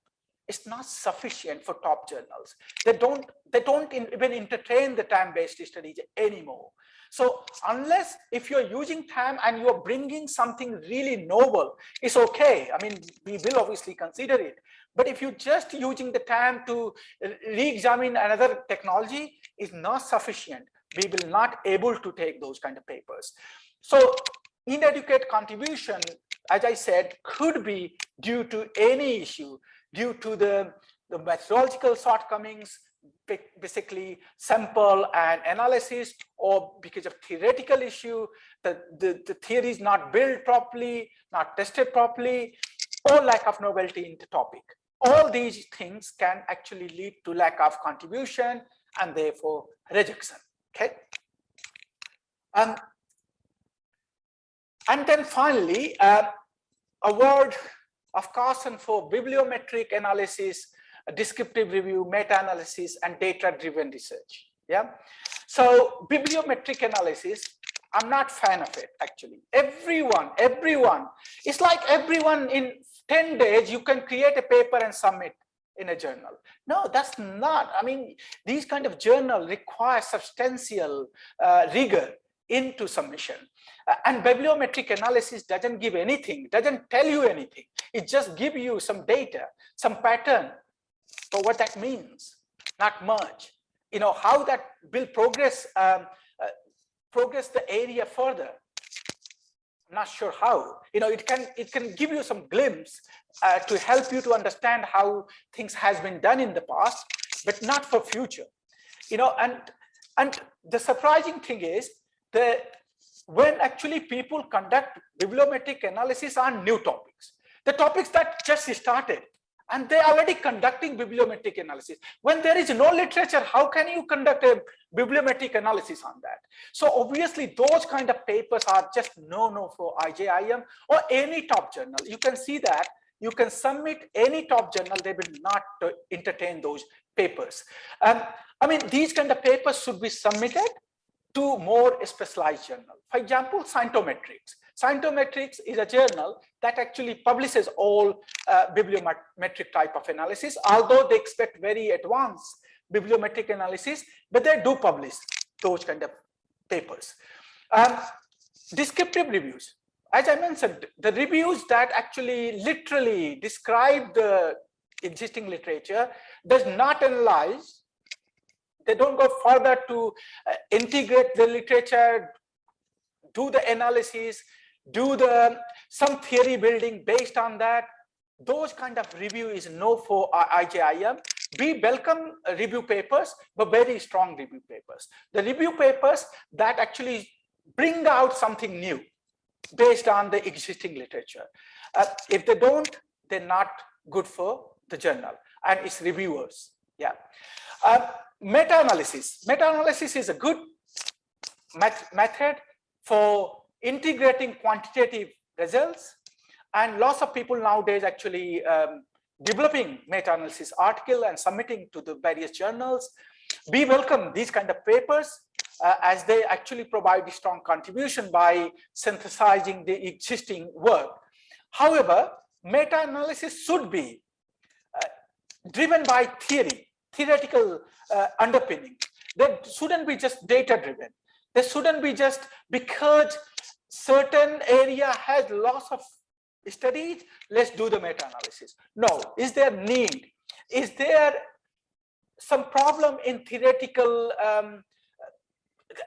it's not sufficient for top journals. They don't even entertain the TAM-based studies anymore. So unless if you're using TAM and you're bringing something really novel, it's okay. We will obviously consider it. But if you're just using the TAM to re-examine another technology, it's not sufficient. We will not able to take those kind of papers. So inadequate contribution, as I said, could be due to any issue, due to the methodological shortcomings, basically sample and analysis, or because of theoretical issue, the theory is not built properly, not tested properly, or lack of novelty in the topic. All these things can actually lead to lack of contribution and therefore rejection. Okay. And then finally, a word of caution for bibliometric analysis, descriptive review, meta-analysis, and data-driven research. Yeah. So bibliometric analysis, I'm not a fan of it actually. Everyone, it's like everyone in 10 days, you can create a paper and submit in a journal. No, that's not. These kind of journal require substantial rigor into submission. And bibliometric analysis doesn't give anything, doesn't tell you anything. It just gives you some data, some pattern. But what that means, not much. How that will progress the area further. I'm not sure how. It can give you some glimpse to help you to understand how things has been done in the past, but not for future. And the surprising thing is that when actually people conduct bibliometric analysis on new topics, the topics that just started, and they're already conducting bibliometric analysis. When there is no literature, how can you conduct a bibliometric analysis on that? So obviously those kind of papers are just no for IJIM or any top journal. You can see that you can submit any top journal, they will not entertain those papers. These kind of papers should be submitted to more specialized journal. For example, Scientometrics. Scientometrics is a journal that actually publishes all bibliometric type of analysis, although they expect very advanced bibliometric analysis, but they do publish those kind of papers. Descriptive reviews. As I mentioned, the reviews that actually literally describe the existing literature does not analyze. They don't go further to integrate the literature, do the analysis, do some theory building based on that. Those kind of review is no for IJIM. We welcome review papers, but very strong review papers. The review papers that actually bring out something new based on the existing literature. If they don't, they're not good for the journal and its reviewers. Yeah. Meta-analysis. Meta-analysis is a good method for integrating quantitative results, and lots of people nowadays actually developing meta-analysis article and submitting to the various journals. We welcome these kind of papers as they actually provide a strong contribution by synthesizing the existing work. However, meta-analysis should be driven by theoretical underpinning. They shouldn't be just data-driven. They shouldn't be just because certain area has lots of studies, let's do the meta-analysis. No, is there need? Is there some problem in theoretical,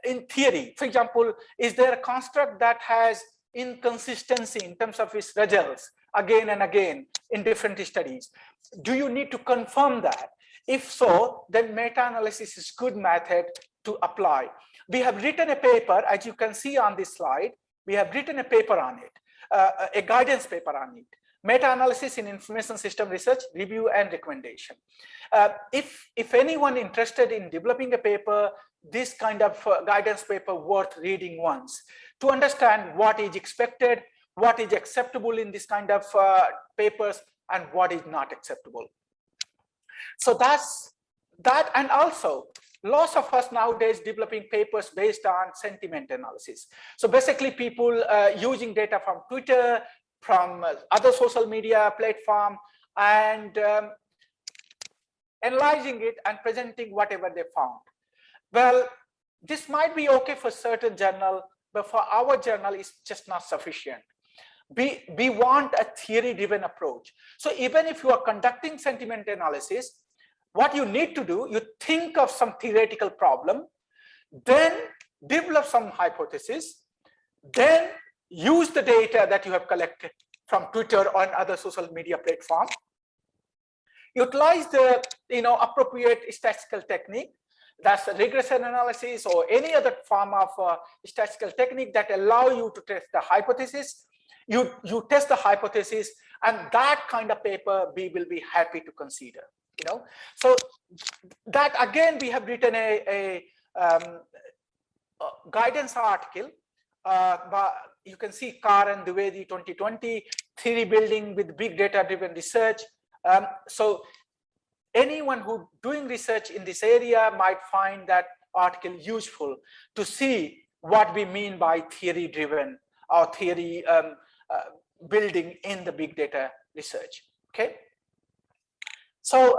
in theory? For example, is there a construct that has inconsistency in terms of its results again and again in different studies? Do you need to confirm that? If so, then meta-analysis is a good method to apply. We have written a paper, as you can see on this slide, we have written a paper on it, a guidance paper on it. Meta-analysis in information system research, review and recommendation. If anyone interested in developing a paper, this kind of guidance paper worth reading once to understand what is expected, what is acceptable in this kind of papers, and what is not acceptable. So that's that. And also lots of us nowadays developing papers based on sentiment analysis. So basically people using data from Twitter, from other social media platform, and analyzing it and presenting whatever they found. Well, this might be okay for certain journal, but for our journal it's just not sufficient. We want a theory-driven approach. So even if you are conducting sentiment analysis, what you need to do, you think of some theoretical problem, then develop some hypothesis, then use the data that you have collected from Twitter or other social media platform, utilize the appropriate statistical technique, that's a regression analysis or any other form of statistical technique that allow you to test the hypothesis. You test the hypothesis, and that kind of paper we will be happy to consider. So that again we have written a guidance article. You can see Carr and Dwivedi 2020 theory building with big data driven research. So anyone who doing research in this area might find that article useful to see what we mean by theory driven or theory building in the big data research. Okay, so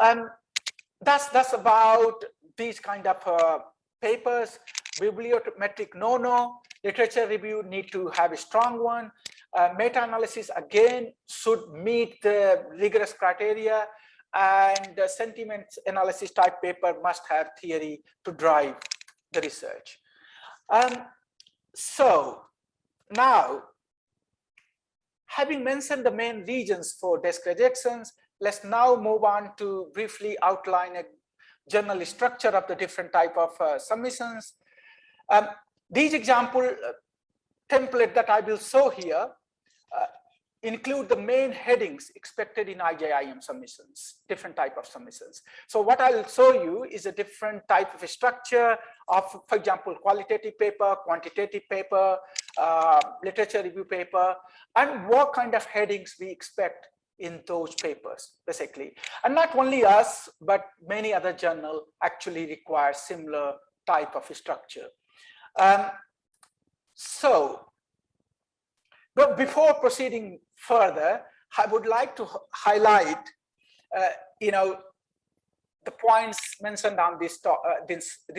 that's about these kind of papers. Bibliometric no, literature review need to have a strong one. Meta-analysis again should meet the rigorous criteria, and sentiment analysis type paper must have theory to drive the research. So now, having mentioned the main regions for desk rejections, let's now move on to briefly outline a journal structure of the different type of submissions. These example template that I will show here include the main headings expected in IJIM submissions, different type of submissions. So what I'll show you is a different type of structure of, for example, qualitative paper, quantitative paper, literature review paper, and what kind of headings we expect in those papers, basically. And not only us, but many other journals actually require similar type of structure. But before proceeding further, I would like to highlight, the points mentioned on this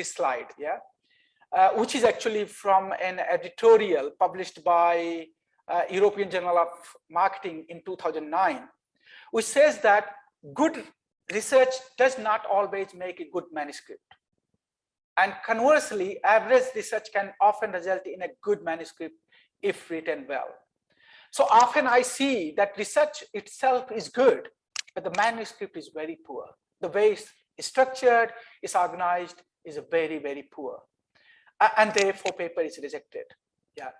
slide, yeah, which is actually from an editorial published by European Journal of Marketing in 2009, which says that good research does not always make a good manuscript. And conversely, average research can often result in a good manuscript if written well. So often I see that research itself is good, but the manuscript is very poor. The way it's structured, it's organized, is very, very poor. And therefore paper is rejected. Yeah.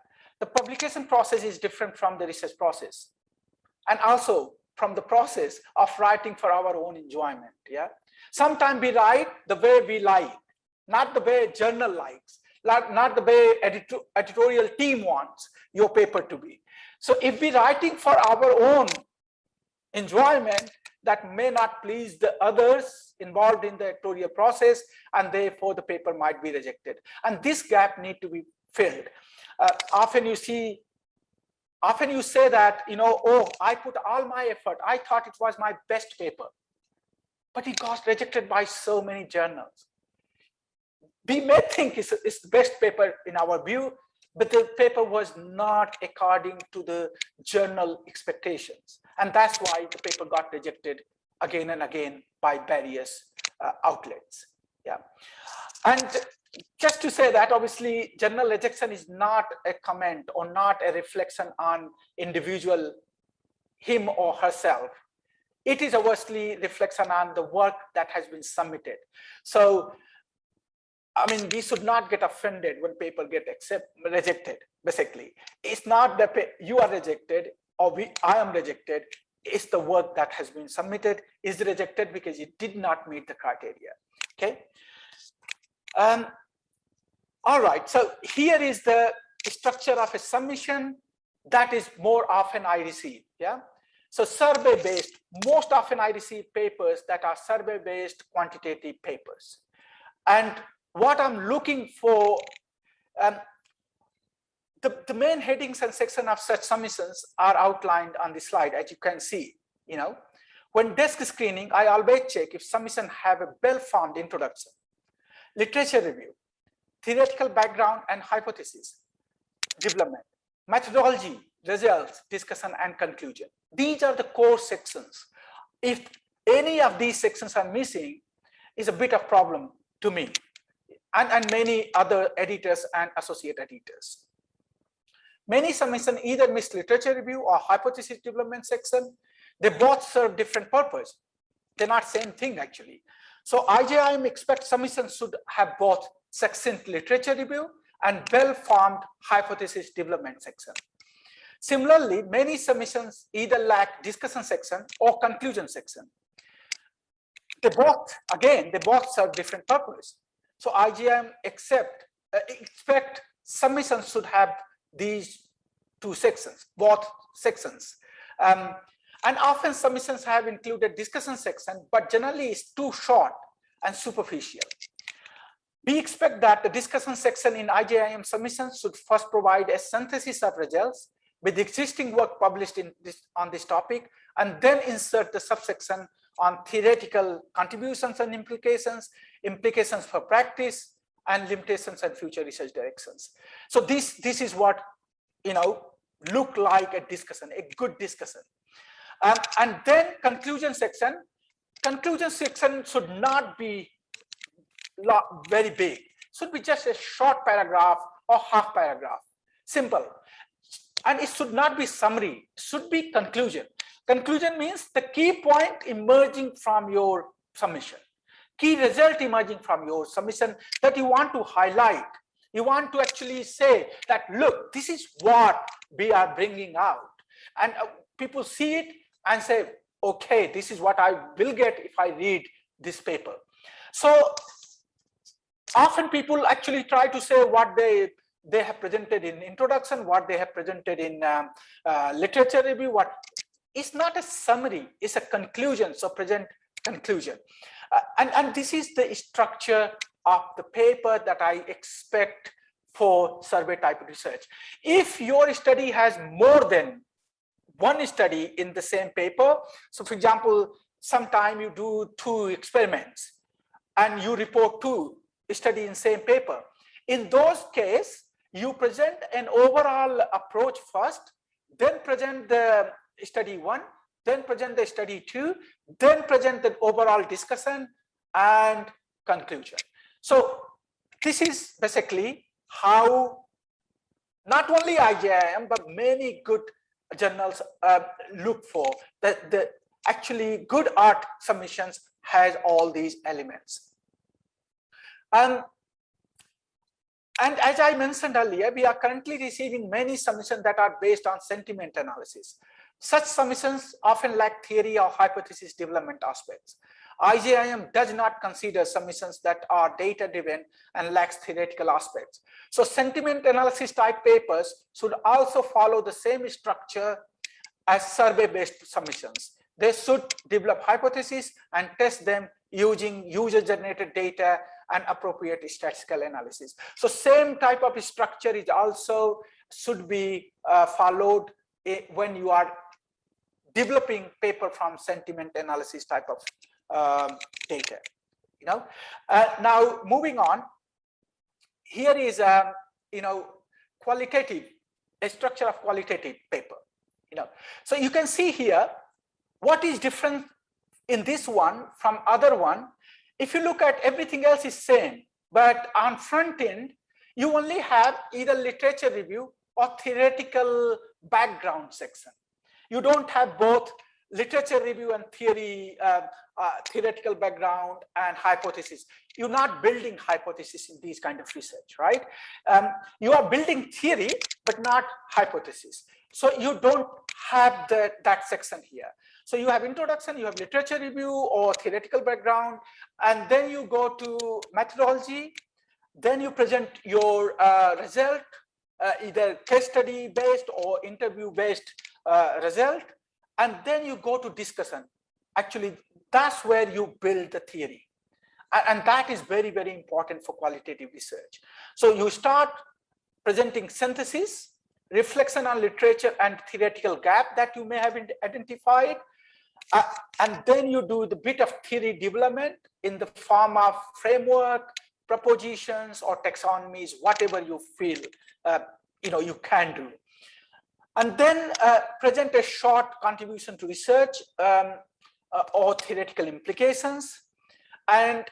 The publication process is different from the research process. And also from the process of writing for our own enjoyment. Yeah. Sometimes we write the way we like, not the way journal likes, not the way editorial team wants your paper to be. So if we're writing for our own enjoyment, that may not please the others involved in the editorial process, and therefore the paper might be rejected. And this gap needs to be filled. Often you say that, oh, I put all my effort. I thought it was my best paper, but it got rejected by so many journals. We may think it's the best paper in our view, but the paper was not according to the journal expectations. And that's why the paper got rejected again and again by various outlets. Yeah. And just to say that, obviously, journal rejection is not a comment or not a reflection on individual, him or herself. It is obviously reflection on the work that has been submitted. So, I mean, we should not get offended when paper get rejected, basically. It's not that you are rejected or I am rejected. It's the work that has been submitted is rejected because it did not meet the criteria. Okay. All right. So here is the structure of a submission that is more often I receive. Yeah. So survey-based, most often I receive papers that are survey-based quantitative papers. And what I'm looking for, the main headings and section of such submissions are outlined on the slide, as you can see. When desk screening, I always check if submission have a well-formed introduction, literature review, theoretical background and hypothesis development, methodology, results, discussion, and conclusion. These are the core sections. If any of these sections are missing, is a bit of problem to me and many other editors and associate editors. Many submissions either miss literature review or hypothesis development section. They both serve different purpose. They're not same thing actually. So IJIM expects submissions should have both succinct literature review and well-formed hypothesis development section. Similarly, many submissions either lack discussion section or conclusion section. They both serve different purpose. So IJIM expect submissions should have these two sections, both sections. And often submissions have included discussion section, but generally it's too short and superficial. We expect that the discussion section in IJIM submissions should first provide a synthesis of results with the existing work published on this topic, and then insert the subsection on theoretical contributions and implications, implications for practice, and limitations and future research directions. So this is what look like a discussion, a good discussion. And then conclusion section should not be very big. Should be just a short paragraph or half paragraph, simple. And it should not be summary, it should be conclusion. Conclusion means the key point emerging from your submission, key result emerging from your submission that you want to highlight. You want to actually say that, look, this is what we are bringing out. And people see it and say, okay, this is what I will get if I read this paper. So often people actually try to say what they have presented in introduction, what they have presented in literature review. What it's not a summary, it's a conclusion. So present conclusion. And this is the structure of the paper that I expect for survey type research. If your study has more than one study in the same paper, so for example, sometime you do 2 experiments and you report 2 study in same paper. In those cases, you present an overall approach first, then present the study 1, then present the study 2, then present the overall discussion and conclusion. So this is basically how not only IJIM, but many good journals look for that. The actually good art submissions has all these elements. And as I mentioned earlier, we are currently receiving many submissions that are based on sentiment analysis. Such submissions often lack theory or hypothesis development aspects. IJIM does not consider submissions that are data-driven and lacks theoretical aspects. So sentiment analysis type papers should also follow the same structure as survey-based submissions. They should develop hypotheses and test them using user-generated data and appropriate statistical analysis. So same type of structure is also should be followed when you are developing paper from sentiment analysis type of data. Now moving on, here is a qualitative, a structure of qualitative paper. So you can see here what is different in this one from other one. If you look at everything else is same, but on front end you only have either literature review or theoretical background section. You don't have both literature review and theory, theoretical background and hypothesis. You're not building hypothesis in these kind of research, right? You are building theory, but not hypothesis. So you don't have that section here. So you have introduction, you have literature review or theoretical background, and then you go to methodology. Then you present your result, either case study based or interview based result. And then you go to discussion. Actually, that's where you build the theory. And that is very, very important for qualitative research. So you start presenting synthesis, reflection on literature and theoretical gap that you may have identified. And then you do the bit of theory development in the form of framework, propositions, or taxonomies, whatever you feel you can do. And then present a short contribution to research or theoretical implications, and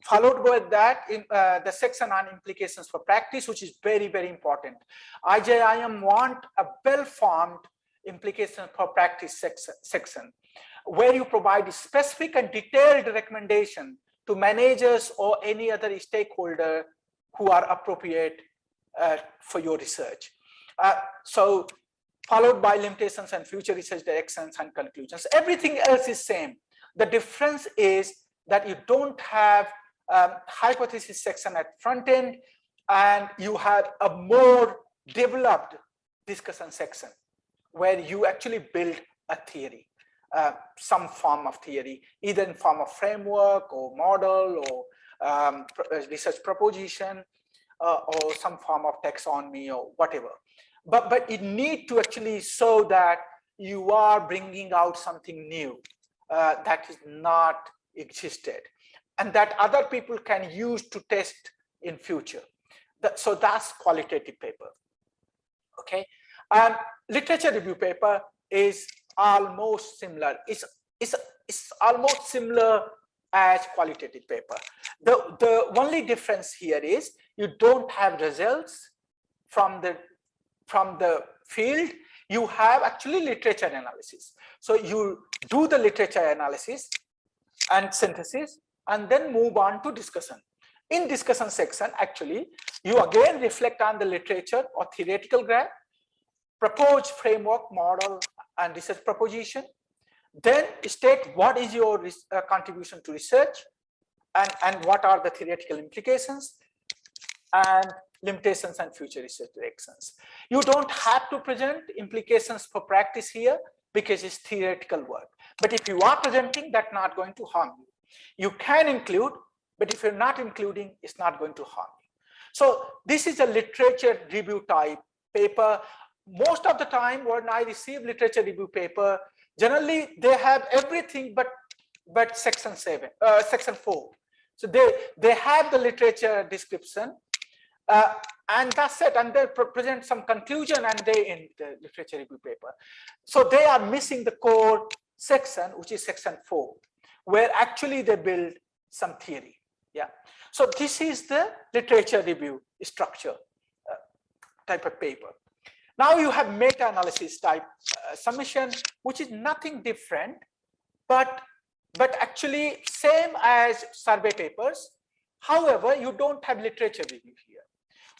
followed by that in the section on implications for practice, which is very, very important. IJIM want a well-formed implication for practice section, where you provide specific and detailed recommendation to managers or any other stakeholder who are appropriate for your research. So followed by limitations and future research directions and conclusions. Everything else is same. The difference is that you don't have hypothesis section at front end, and you have a more developed discussion section where you actually build a theory, some form of theory, either in form of framework or model or research proposition or some form of taxonomy or whatever. But it needs to actually show that you are bringing out something new that is not existed, and that other people can use to test in future. So that's qualitative paper. Okay, literature review paper is almost similar. It's almost similar as qualitative paper. The only difference here is you don't have results from the field. You have actually literature analysis. So you do the literature analysis and synthesis, and then move on to discussion. In discussion section, actually, you again reflect on the literature or theoretical graph, propose framework, model, and research proposition. Then state what is your contribution to research, and what are the theoretical implications, and limitations and future research directions. You don't have to present implications for practice here because it's theoretical work. But if you are presenting, that's not going to harm you. You can include, but if you're not including, it's not going to harm you. So this is a literature review type paper. Most of the time when I receive literature review paper, generally they have everything but section 4. So they have the literature description, and that's it, and they present some conclusion and they end the literature review paper. So they are missing the core section, which is section 4, where actually they build some theory. Yeah. So this is the literature review structure type of paper. Now you have meta-analysis type submission, which is nothing different, but actually same as survey papers. However, you don't have literature review here.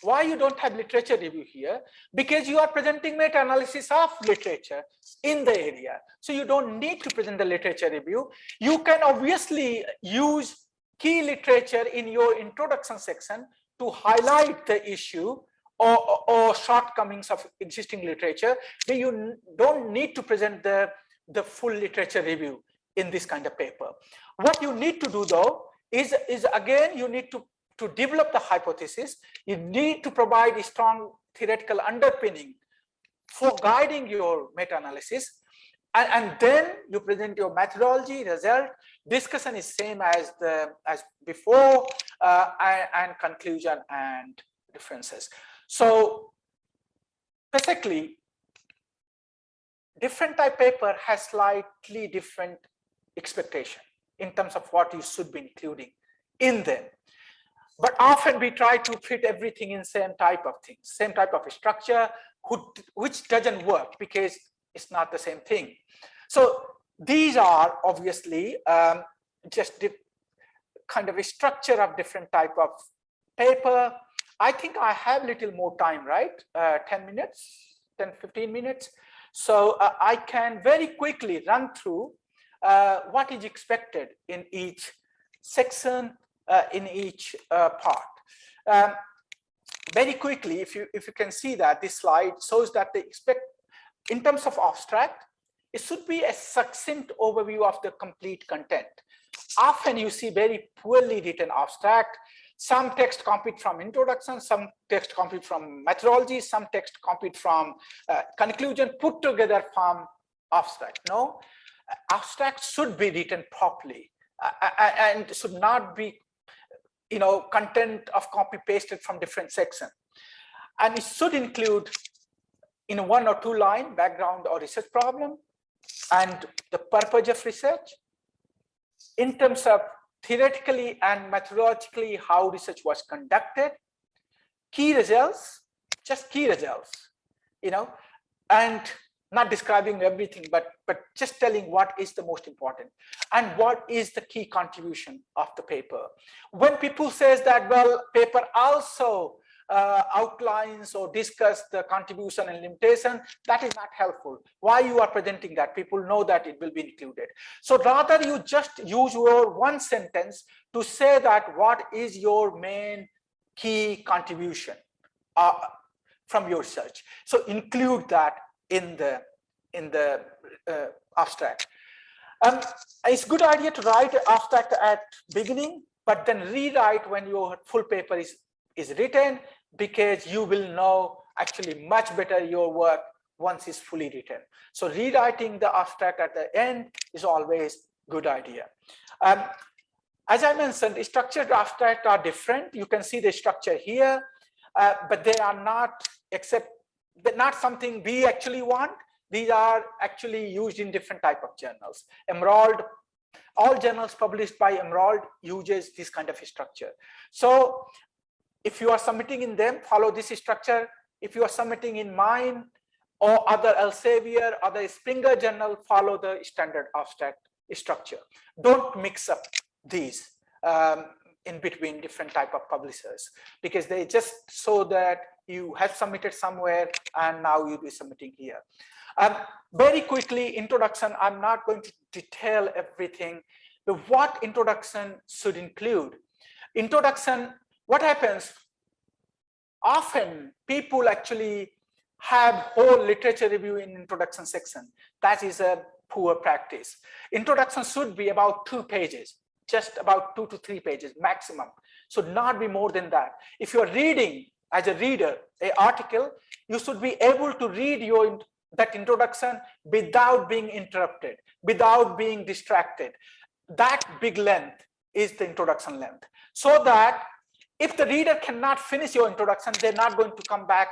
Why you don't have literature review here? Because you are presenting meta-analysis of literature in the area. So you don't need to present the literature review. You can obviously use key literature in your introduction section to highlight the issue or shortcomings of existing literature, but you don't need to present the full literature review in this kind of paper. What you need to do though is again, you need to develop the hypothesis. You need to provide a strong theoretical underpinning for guiding your meta-analysis, and then you present your methodology, result, discussion is same as before, and conclusion and differences. So basically, different type paper has slightly different expectation in terms of what you should be including in them. But often we try to fit everything in same type of things, same type of structure, which doesn't work because it's not the same thing. So these are obviously just the kind of a structure of different type of paper. I think I have a little more time, right? 10 minutes, 10, 15 minutes. So I can very quickly run through what is expected in each section, in each part. Very quickly, if you can see that this slide shows that they expect, in terms of abstract, it should be a succinct overview of the complete content. Often you see very poorly written abstract. Some text copied from introduction, some text copied from methodology, some text copied from conclusion, put together from abstract. No, abstract should be written properly and should not be, you know, content of copy pasted from different sections. And it should include in 1 or 2 line background or research problem and the purpose of research in terms of theoretically and methodologically how research was conducted, key results, just key results, you know, and not describing everything, but just telling what is the most important and what is the key contribution of the paper. When people says that, well, paper also outlines or discuss the contribution and limitation, that is not helpful. Why you are presenting that? People know that it will be included. So rather you just use your one sentence to say that what is your main key contribution from your research. So include that in the abstract. It's a good idea to write abstract at beginning, but then rewrite when your full paper is written, because you will know actually much better your work once it's fully written. So rewriting the abstract at the end is always a good idea. As I mentioned, structured abstracts are different. You can see the structure here, but they are not, except they're not something we actually want. These are actually used in different type of journals. Emerald, all journals published by Emerald uses this kind of structure. So if you are submitting in them, follow this structure. If you are submitting in mine or other Elsevier, other Springer journal, follow the standard abstract structure. Don't mix up these in between different type of publishers, because they just show that you have submitted somewhere and now you'll be submitting here. Very quickly, introduction. I'm not going to detail everything, but what introduction should include. Introduction, what happens? Often people actually have whole literature review in introduction section. That is a poor practice. Introduction should be about 2 pages, just about 2 to 3 pages maximum. Should not be more than that. If you're reading as a reader an article, you should be able to read that introduction without being interrupted, without being distracted. That big length is the introduction length, so that if the reader cannot finish your introduction, they're not going to come back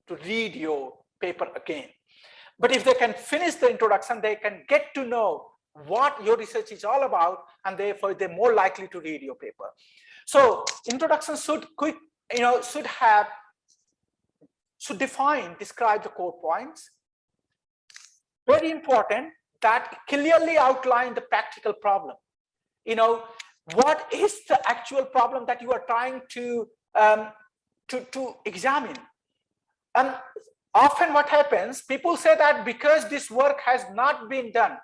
to read your paper again. But if they can finish the introduction, they can get to know what your research is all about, and therefore they're more likely to read your paper. So introduction should describe the core points. Very important that clearly outline the practical problem. You know, what is the actual problem that you are trying to to examine. And often what happens, people say that because this work has not been done,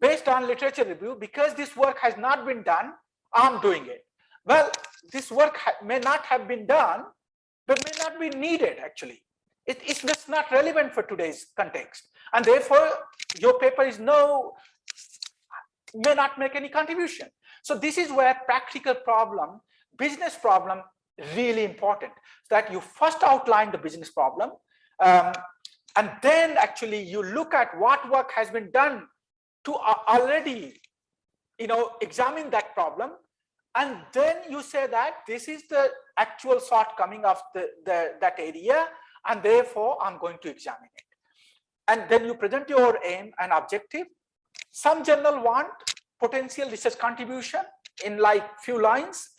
based on literature review, because this work has not been done, I'm doing it. Well, this work may not have been done, but may not be needed actually. It's just not relevant for today's context. And therefore, your paper may not make any contribution. So this is where practical problem, business problem, really important. So that you first outline the business problem, and then actually you look at what work has been done to already, examine that problem, and then you say that this is the actual shortcoming of that area, and therefore I'm going to examine it. And then you present your aim and objective. Some journal want potential research contribution in like few lines.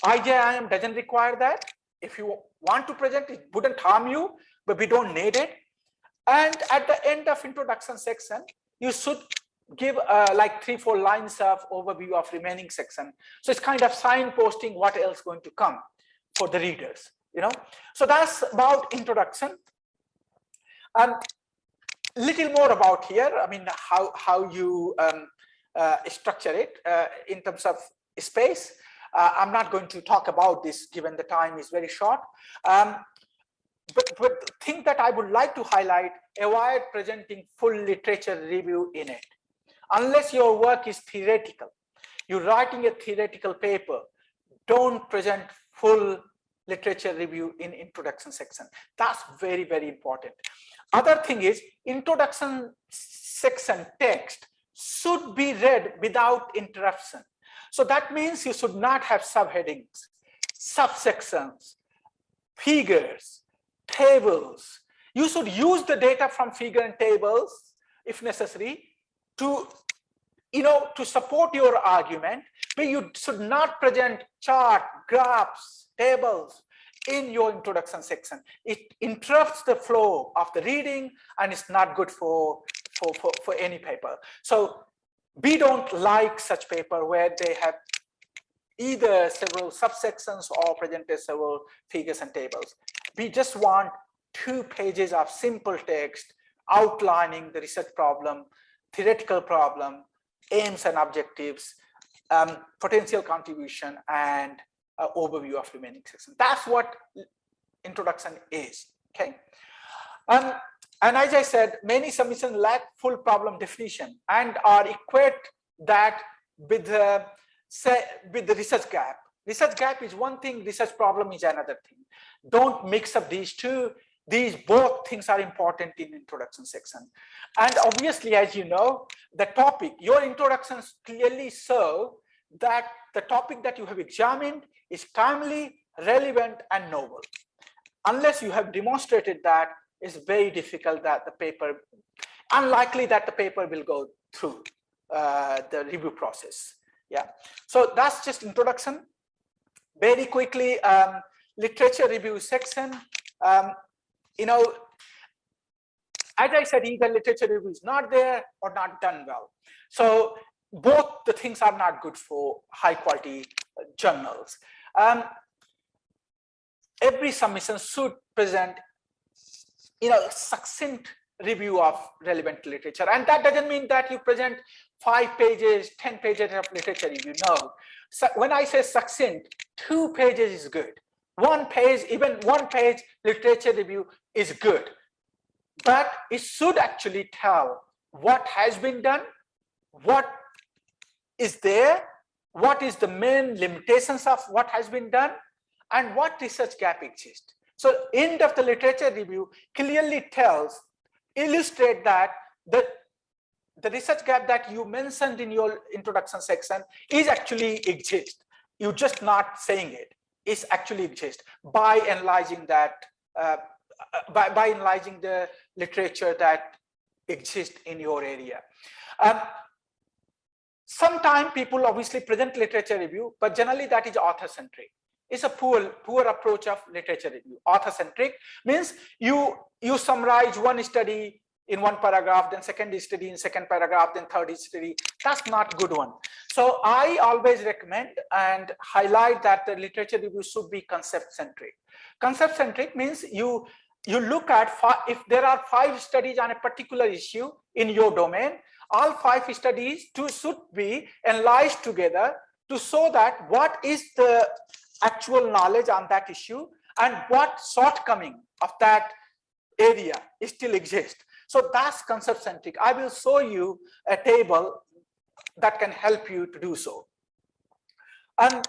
IJIM doesn't require that. If you want to present, it wouldn't harm you, but we don't need it. And at the end of introduction section, you should give like 3-4 lines of overview of remaining section. So it's kind of signposting what else going to come for the readers, So that's about introduction. Little more about here. I mean, how you structure it in terms of space. I'm not going to talk about this given the time is very short. But the thing that I would like to highlight, avoid presenting full literature review in it. Unless your work is theoretical, you're writing a theoretical paper, don't present full literature review in introduction section. That's very, very important. Other thing is, introduction section text should be read without interruption. So that means you should not have subheadings, subsections, figures, tables. You should use the data from figure and tables if necessary to support your argument, but you should not present chart, graphs, tables in your introduction section. It interrupts the flow of the reading and it's not good for any paper. So we don't like such paper where they have either several subsections or presented several figures and tables. We just want 2 pages of simple text outlining the research problem, theoretical problem, aims and objectives, potential contribution, and overview of remaining section. That's what introduction is. Okay. And as I said, many submissions lack full problem definition and are equate that with the research gap. Research gap is one thing, research problem is another thing. Don't mix up these two. These both things are important in introduction section. And obviously, as you know, the topic, your introductions clearly show that the topic that you have examined is timely, relevant, and novel. Unless you have demonstrated that, it's very difficult that the paper, unlikely that the paper will go through the review process. Yeah, so that's just introduction. Very quickly, literature review section. As I said, either literature review is not there or not done well. So both the things are not good for high quality journals. Every submission should present succinct review of relevant literature, and that doesn't mean that you present 5 pages, 10 pages of literature review. No, so when I say succinct, 2 pages is good. 1 page, even 1 page literature review is good, but it should actually tell what has been done, what is there, what is the main limitations of what has been done, and what research gap exists. So end of the literature review clearly illustrate that the research gap that you mentioned in your introduction section is actually exist. You're just not saying it. It's actually exist by analyzing that, by analyzing the literature that exists in your area. Sometimes people obviously present literature review, but generally that is author-centric. It's a poor approach of literature review. Author-centric means you summarize one study in 1 paragraph, then second study in 2nd paragraph, then 3rd study. That's not good one. So I always recommend and highlight that the literature review should be concept-centric. Concept-centric means you look at if there are 5 studies on a particular issue in your domain, all 5 studies should be analyzed together to show that what is the actual knowledge on that issue and what shortcoming of that area still exists. So that's concept-centric. I will show you a table that can help you to do so. And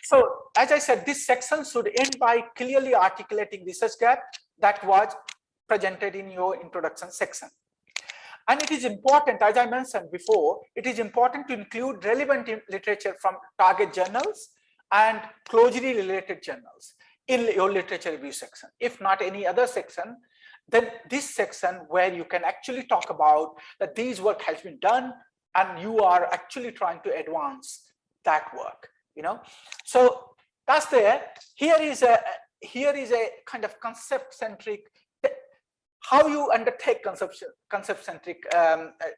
so, as I said, this section should end by clearly articulating research gap that was presented in your introduction section. And it is important, as I mentioned before, it is important to include relevant literature from target journals and closely related journals in your literature review section. If not any other section, then this section where you can actually talk about that these work has been done and you are actually trying to advance that work, you know. So that's there. Here is a kind of concept-centric, how you undertake concept-centric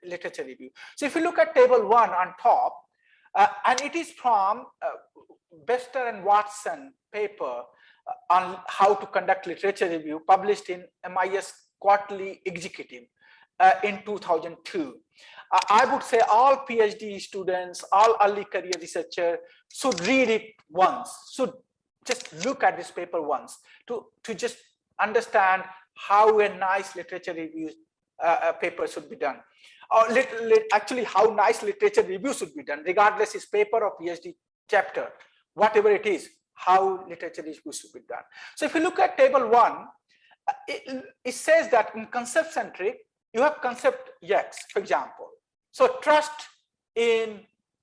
literature review. So if you look at table 1 on top, and it is from Bester and Watson paper on how to conduct literature review, published in MIS Quarterly Executive in 2002. I would say all PhD students, all early career researchers should read it once, should just look at this paper once to just understand how a nice literature review paper should be done, or actually how nice literature review should be done, regardless is paper or PhD chapter, whatever it is, how literature review should be done. So if you look at table 1, it says that in concept-centric, you have concept X, for example. So trust in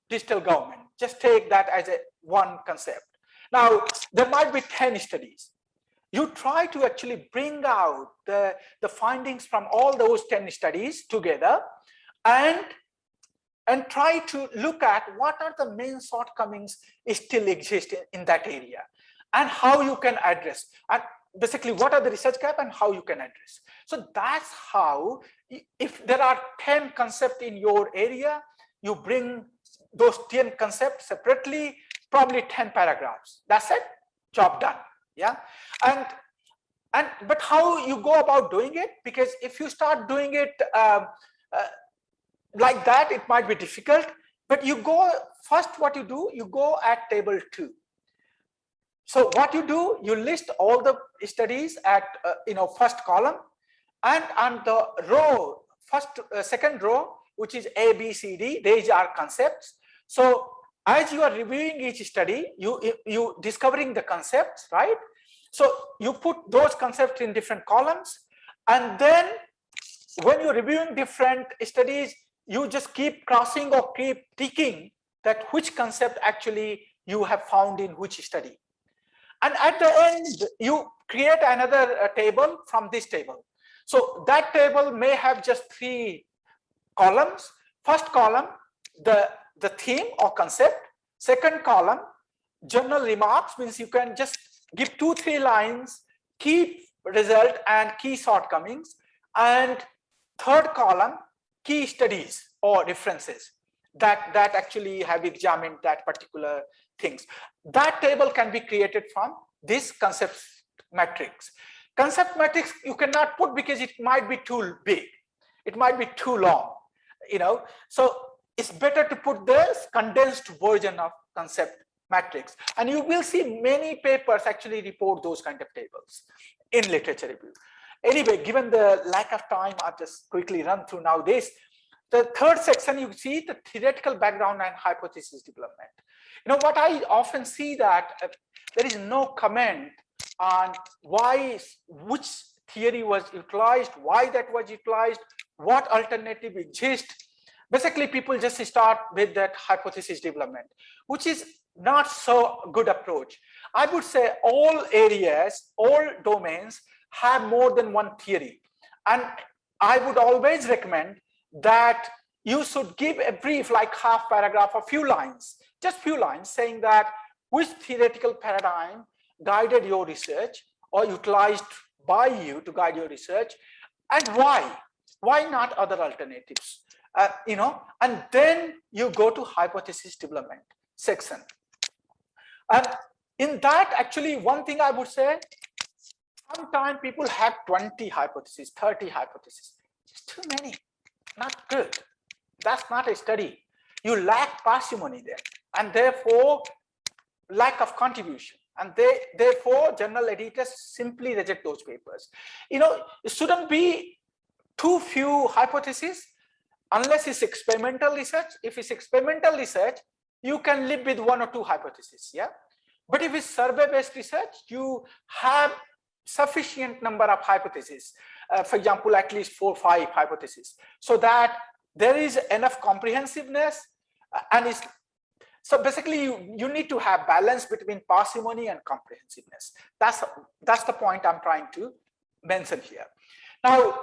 digital government, just take that as one concept. Now, there might be 10 studies. You try to actually bring out the findings from all those 10 studies together and try to look at what are the main shortcomings still exist in that area and how you can address, and basically what are the research gaps and how you can address. So that's how, if there are 10 concepts in your area, you bring those 10 concepts separately, probably 10 paragraphs. That's it, job done. Yeah, but how you go about doing it? Because if you start doing it like that, it might be difficult. But you go first. What you do? You go at table 2. So what you do? You list all the studies at first column, and on the row, second row, which is A, B, C, D. These are concepts. So as you are reviewing each study, you discovering the concepts, right? So you put those concepts in different columns, and then when you're reviewing different studies, you just keep crossing or keep ticking that which concept actually you have found in which study. And at the end, you create another table from this table. So that table may have just 3 columns. First column, the theme or concept. Second column, journal remarks, means you can just give 2-3 lines, key result and key shortcomings. And third column, key studies or references that actually have examined that particular things. That table can be created from this concept matrix. Concept matrix you cannot put because it might be too big. It might be too long, So it's better to put this condensed version of concept matrix. And you will see many papers actually report those kind of tables in literature review. Anyway, given the lack of time, I'll just quickly run through now this. The third section, you see the theoretical background and hypothesis development. What I often see that there is no comment on which theory was utilized, why that was utilized, what alternative exists. Basically, people just start with that hypothesis development, which is not so good approach. I would say all areas, all domains have more than one theory. And I would always recommend that you should give a brief, like half paragraph or few lines, just few lines saying that which theoretical paradigm guided your research or utilized by you to guide your research, and why not other alternatives, and then you go to hypothesis development section. And in that, actually, one thing I would say, sometimes people have 20 hypotheses, 30 hypotheses. It's too many, not good. That's not a study. You lack parsimony there, and therefore lack of contribution. And therefore, journal editors simply reject those papers. You know, it shouldn't be too few hypotheses unless it's experimental research. If it's experimental research, you can live with 1 or 2 hypotheses, yeah? But if it's survey-based research, you have sufficient number of hypotheses, for example, at least 4 or 5 hypotheses, so that there is enough comprehensiveness, and it's, so basically you need to have balance between parsimony and comprehensiveness. That's the point I'm trying to mention here. Now,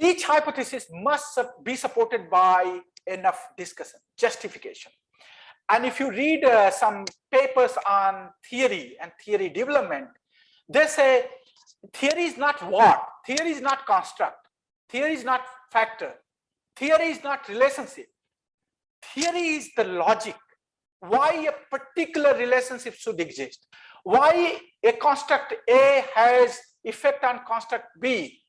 each hypothesis must be supported by enough discussion, justification. And if you read some papers on theory and theory development, they say theory is not what, theory is not construct, theory is not factor, theory is not relationship. Theory is the logic, why a particular relationship should exist, why a construct A has effect on construct B.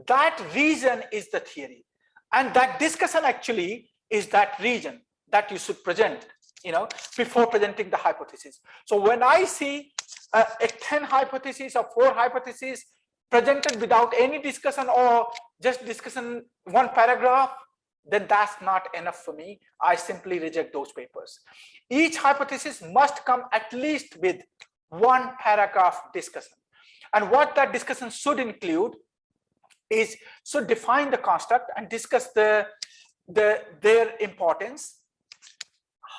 That reason is the theory, and that discussion actually is that reason that you should present, you know, before presenting the hypothesis. So when I see a 10 hypotheses or 4 hypotheses presented without any discussion or just discussion 1 paragraph, then that's not enough for me. I simply reject those papers. Each hypothesis must come at least with 1 paragraph discussion. And what that discussion should include is, should define the construct and discuss their importance,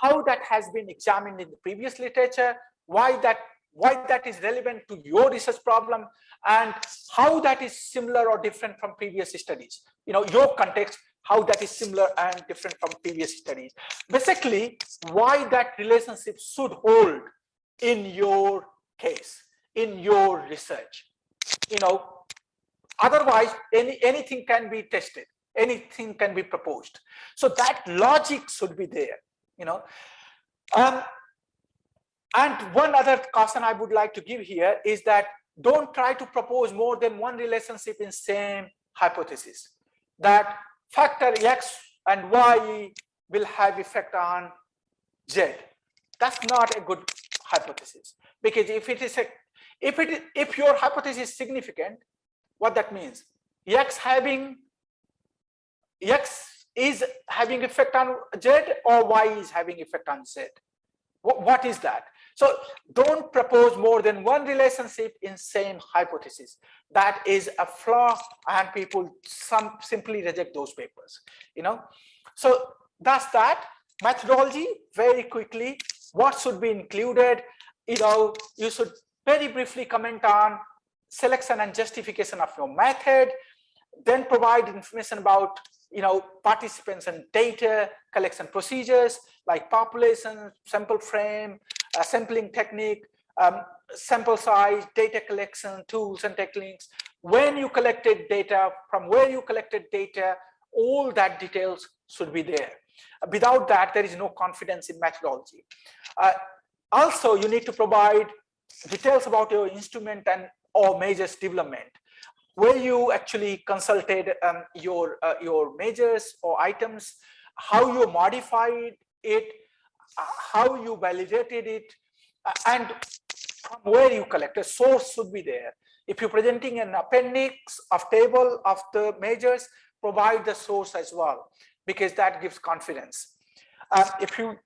how that has been examined in the previous literature, why that is relevant to your research problem, and how that is similar or different from previous studies. You know, your context, how that is similar and different from previous studies. Basically, why that relationship should hold in your case, in your research. You know, otherwise, anything can be tested, anything can be proposed. So that logic should be there, you know. And one other caution I would like to give here is that don't try to propose more than 1 relationship in same hypothesis. That factor X and Y will have effect on Z. That's not a good hypothesis, because if your hypothesis is significant, what that means? X is having effect on Z, or Y is having effect on Z. What is that? So don't propose more than 1 relationship in same hypothesis. That is a flaw, and people simply reject those papers, you know. So that's that. Methodology, very quickly, what should be included? You know, you should very briefly comment on selection and justification of your method, then provide information about, you know, participants and data collection procedures like population, sample frame, sampling technique, sample size, data collection, tools and techniques, when you collected data, from where you collected data, all that details should be there. Without that, there is no confidence in methodology. Also, you need to provide details about your instrument and or measures development, where you actually consulted your measures or items, how you modified it, how you validated it, and from where you collect. A source should be there. If you're presenting an appendix of table of the measures, provide the source as well, because that gives confidence. If you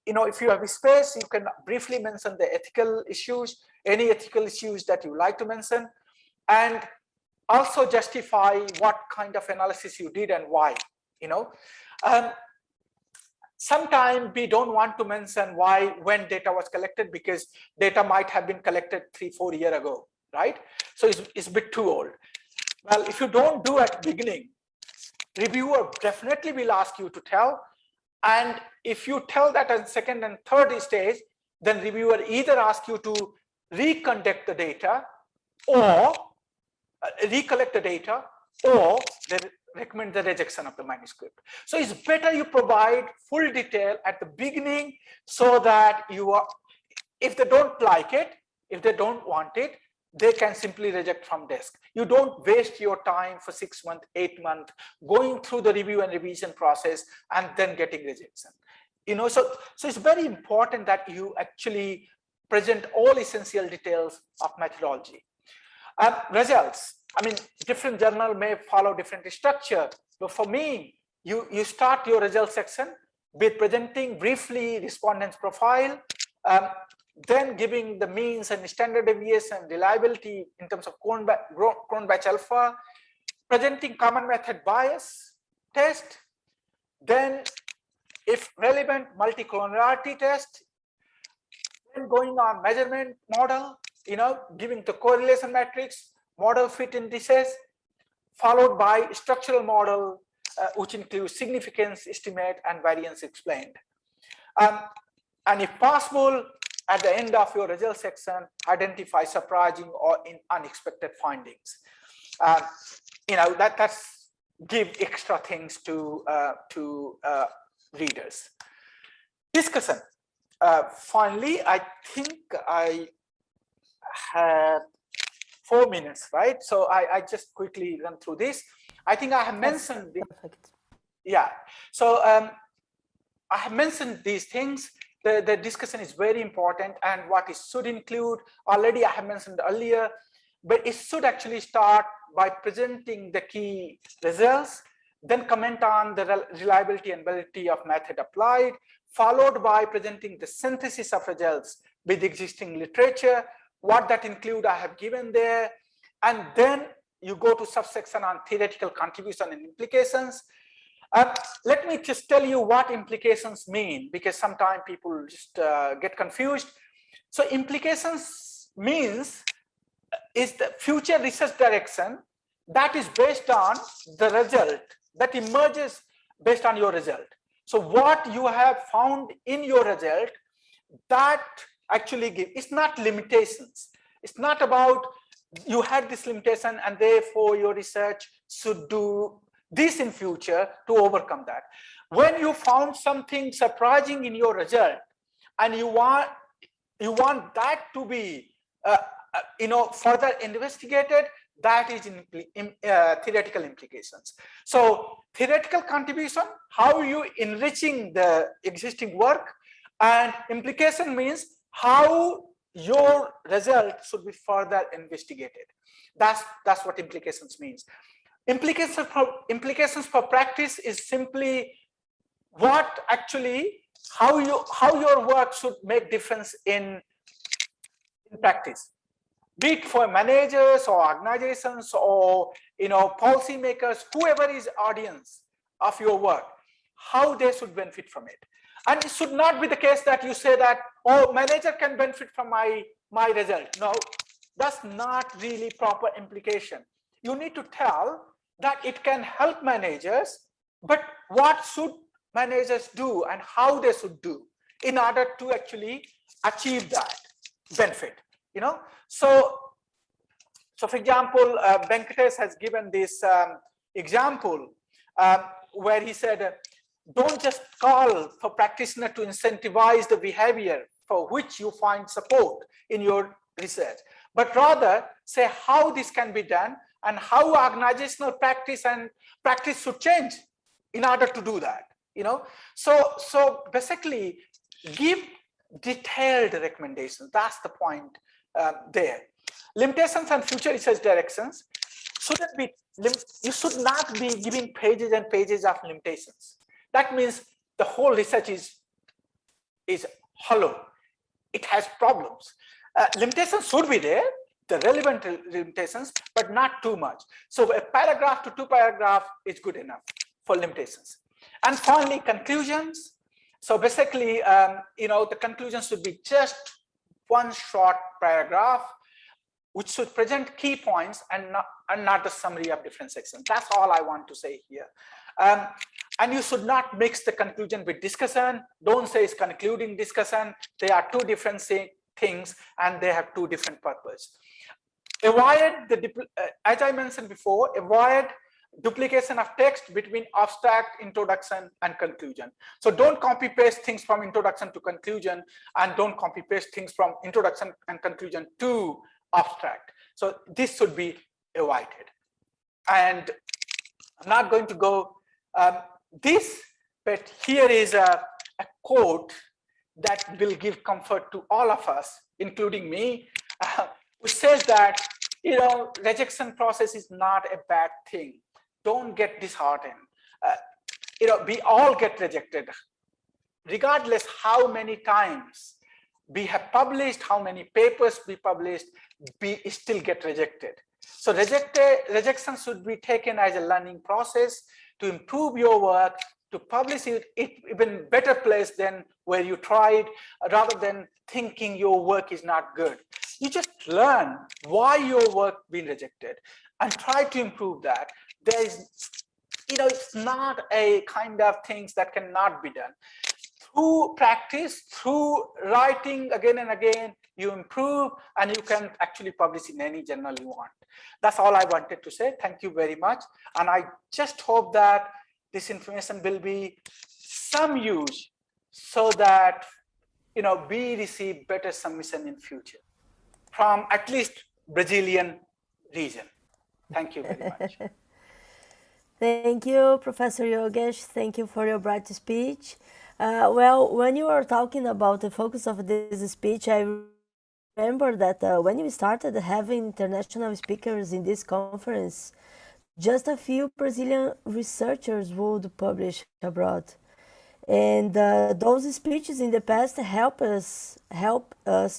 have space, you can briefly mention the ethical issues, any ethical issues that you like to mention, and also justify what kind of analysis you did and why. You know, sometimes we don't want to mention why, when data was collected, because data might have been collected 3-4 years ago, right? So it's a bit too old. Well, if you don't do at the beginning, reviewer definitely will ask you to tell. And if you tell that at second and third stage, then reviewer either ask you to reconduct the data or recollect the data, or they recommend the rejection of the manuscript. So it's better you provide full detail at the beginning, so that you are, if they don't like it, if they don't want it, they can simply reject from desk. You don't waste your time for 6 months, 8 months, going through the review and revision process and then getting rejection. So it's very important that you actually present all essential details of methodology. Results. I mean, different journal may follow different structure, but for me, you start your results section with presenting briefly respondent's profile, then giving the means and standard deviation, reliability in terms of Cronbach alpha, presenting common method bias test, then if relevant multi-collinearity test, then going on measurement model, giving the correlation matrix, model fit indices, followed by structural model, which includes significance estimate and variance explained. And if possible, at the end of your result section, identify surprising or unexpected findings. That's give extra things to readers. Discussion. Finally, I think I had 4 minutes, right? So I just quickly run through this. I think I have mentioned. Yeah. So I have mentioned these things. The discussion is very important, and what it should include, already I have mentioned earlier, but it should actually start by presenting the key results, then comment on the reliability and validity of method applied, followed by presenting the synthesis of results with existing literature. What that include, I have given there, and then you go to subsection on theoretical contribution and implications. Let me just tell you what implications mean, because sometimes people just get confused. So implications means is the future research direction that is based on the result that emerges based on your result. So what you have found in your result, that actually it's not limitations. It's not about you had this limitation and therefore your research should do this in future to overcome that. When you found something surprising in your result and you want that to be further investigated, that is in theoretical implications. So theoretical contribution, how you enriching the existing work, and implication means how your result should be further investigated. That's what implications means. Implications for practice is simply what actually how your work should make difference in practice, be it for managers or organizations or policymakers, whoever is audience of your work, how they should benefit from it. And it should not be the case that you say that, oh, manager can benefit from my result. No, that's not really proper implication. You need to tell that it can help managers, but what should managers do and how they should do in order to actually achieve that benefit. So for example, Venkatesh has given this example where he said, don't just call for practitioner to incentivize the behavior for which you find support in your research, but rather say how this can be done and how organizational practice should change in order to do that. So basically give detailed recommendations. That's the point there. Limitations and future research directions shouldn't be, you should not be giving pages and pages of limitations. That means the whole research is hollow. It has problems. Limitations should be there, the relevant limitations, but not too much. So a paragraph to 2 paragraphs is good enough for limitations. And finally, conclusions. So basically, the conclusion should be just one short paragraph, which should present key points and not the summary of different sections. That's all I want to say here. And you should not mix the conclusion with discussion. Don't say it's concluding discussion. They are two different things and they have two different purposes. Avoid as I mentioned before, avoid duplication of text between abstract, introduction, and conclusion. So don't copy paste things from introduction to conclusion, and don't copy paste things from introduction and conclusion to abstract. So this should be avoided. And I'm not going to go this, but here is a quote that will give comfort to all of us, including me, which says that, you know, rejection process is not a bad thing. Don't get disheartened. You know, we all get rejected, regardless how many times we have published, how many papers we published, we still get rejected. So rejection should be taken as a learning process to improve your work, to publish it even better place than where you tried, rather than thinking your work is not good. You just learn why your work been rejected and try to improve that. There is, you know, it's not a kind of things that cannot be done. Through practice, through writing again and again, you improve, and you can actually publish in any journal you want. That's all I wanted to say. Thank you very much. And I just hope that this information will be some use so that, you know, we receive better submission in future from at least Brazilian region. Thank you very much. Thank you, Professor Yogesh. Thank you for your bright speech. Well, when you were talking about the focus of this speech, I remember that when we started having international speakers in this conference, just a few Brazilian researchers would publish abroad. And those speeches in the past help us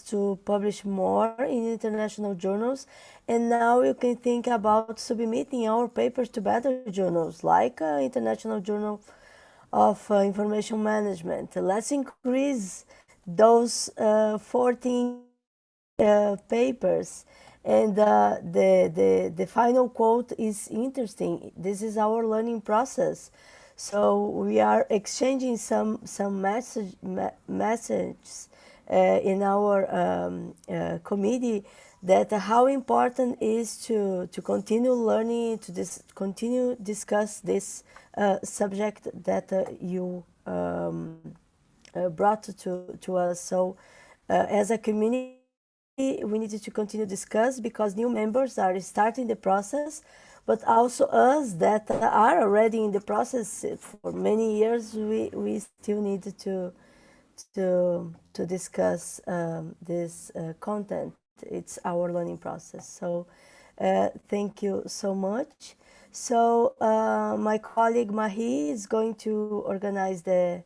to publish more in international journals. And now you can think about submitting our papers to better journals like International Journal of Information Management. Let's increase those 14 papers. And the final quote is interesting. This is our learning process. So we are exchanging some messages in our committee that how important is to continue learning, to continue discuss this subject that you brought to us. So as a community, we need to continue discuss because new members are starting the process, but also us that are already in the process for many years, we still need to discuss this content. It's our learning process. So thank you so much. So my colleague Mahi is going to organize the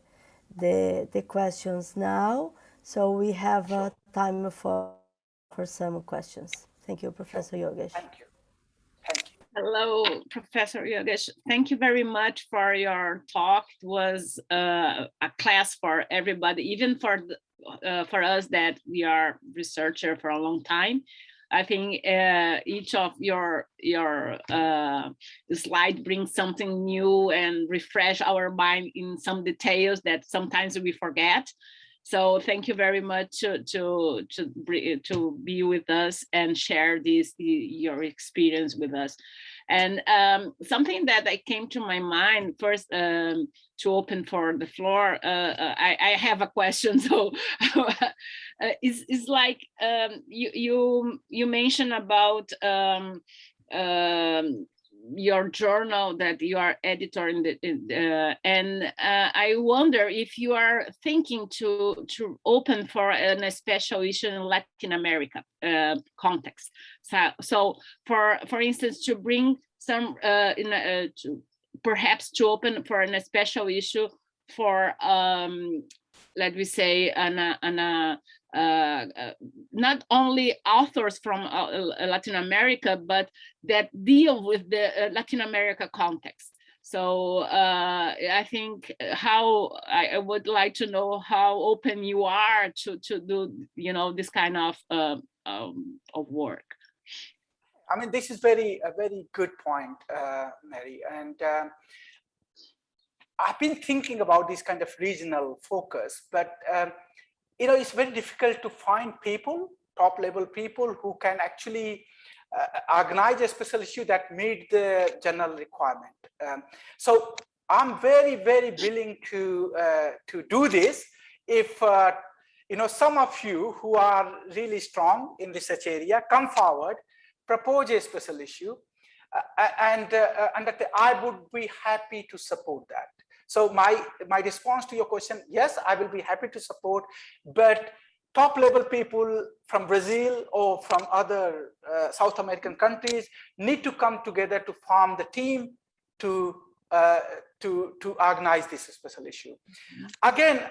questions now. So we have time for some questions. Thank you, Professor Yogesh. Thank you. Thank you. Hello, Professor Yogesh. Thank you very much for your talk. It was a class for everybody, even for us that we are researcher for a long time. I think each of your slide brings something new and refresh our mind in some details that sometimes we forget. So thank you very much to be with us and share your experience with us. And something that came to my mind first to open for the floor, I have a question. So it's like you mentioned about your journal that you are editor and I wonder if you are thinking to open for a special issue in Latin America context. So for instance, to bring some perhaps to open for a special issue for let me say not only authors from Latin America, but that deal with the Latin America context. So I think I would like to know how open you are to do, you know, this kind of work. I mean, this is a very good point, Mary. And I've been thinking about this kind of regional focus, but you know, it's very difficult to find people, top level people who can actually organize a special issue that meet the general requirement. So I'm very, very willing to do this. If some of you who are really strong in research area come forward, propose a special issue, and I would be happy to support that. So my response to your question, yes, I will be happy to support, but top level people from Brazil or from other South American countries need to come together to form the team to organize this special issue. Again,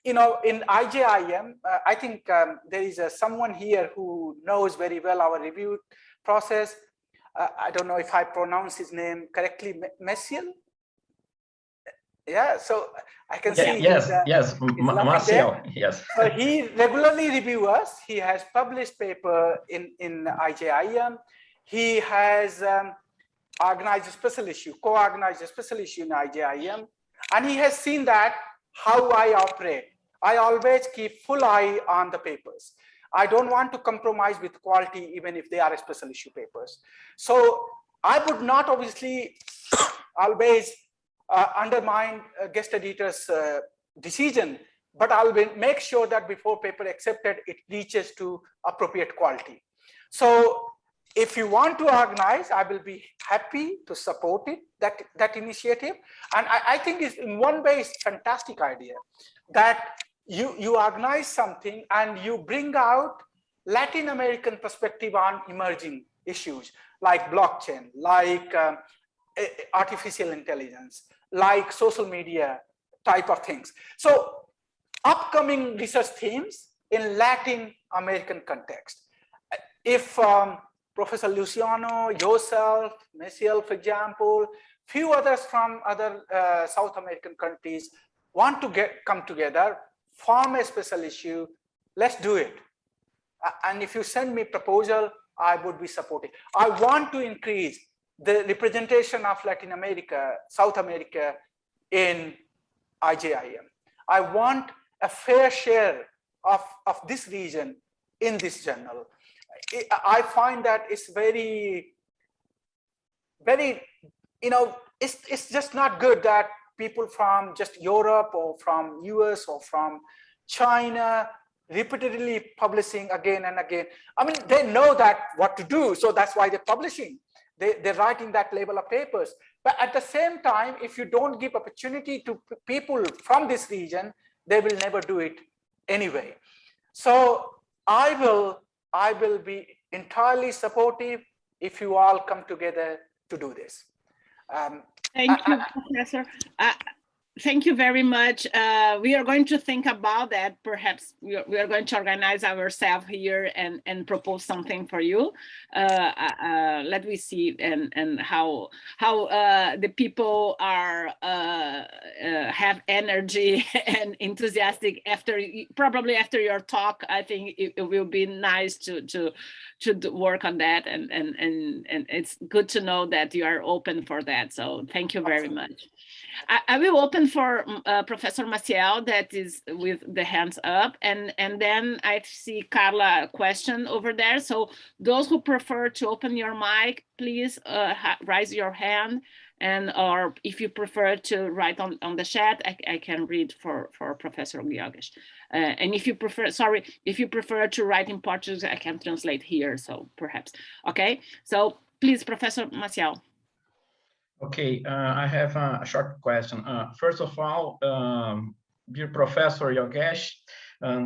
in IJIM, I think there is someone here who knows very well our review process. I don't know if I pronounce his name correctly, Messiel. Yeah, so I can see. Yes, Marcel, yes. So he regularly reviews us. He has published paper in IJIM. He has organized a special issue, co-organized a special issue in IJIM, and he has seen that how I operate. I always keep full eye on the papers. I don't want to compromise with quality, even if they are special issue papers. So I would not obviously always undermine guest editor's decision, but I'll make sure that before paper accepted, it reaches to appropriate quality. So if you want to organize, I will be happy to support it, that initiative. And I think it's, in one way, it's a fantastic idea that you organize something and you bring out Latin American perspective on emerging issues like blockchain, like artificial intelligence, like social media type of things. So upcoming research themes in Latin American context. If Professor Luciano, yourself, Messiel, for example, few others from other South American countries want to come together, form a special issue, let's do it. And if you send me proposal, I would be supporting. I want to increase the representation of Latin America, South America in IJIM. I want a fair share of this region in this journal. I find that it's very, it's just not good that people from just Europe or from US or from China repeatedly publishing again and again. I mean, they know that what to do, so that's why they're publishing. They're writing that level of papers. But at the same time, if you don't give opportunity to people from this region, they will never do it anyway. So I will be entirely supportive if you all come together to do this. Thank you, Professor. Thank you very much. We are going to think about that. Perhaps we are going to organize ourselves here and propose something for you. Let me see and how the people are have energy and enthusiastic probably after your talk. I think it will be nice to work on that, and it's good to know that you are open for that. So thank you very much. I will open for Professor Maciel, that is with the hands up, and then I see Carla question over there. So those who prefer to open your mic, please raise your hand, or if you prefer to write on the chat, I can read for Professor Yogesh. And if you prefer to write in Portuguese, I can translate here, so perhaps. Okay, so please, Professor Maciel. Okay, I have a short question. First of all, dear Professor Yogesh,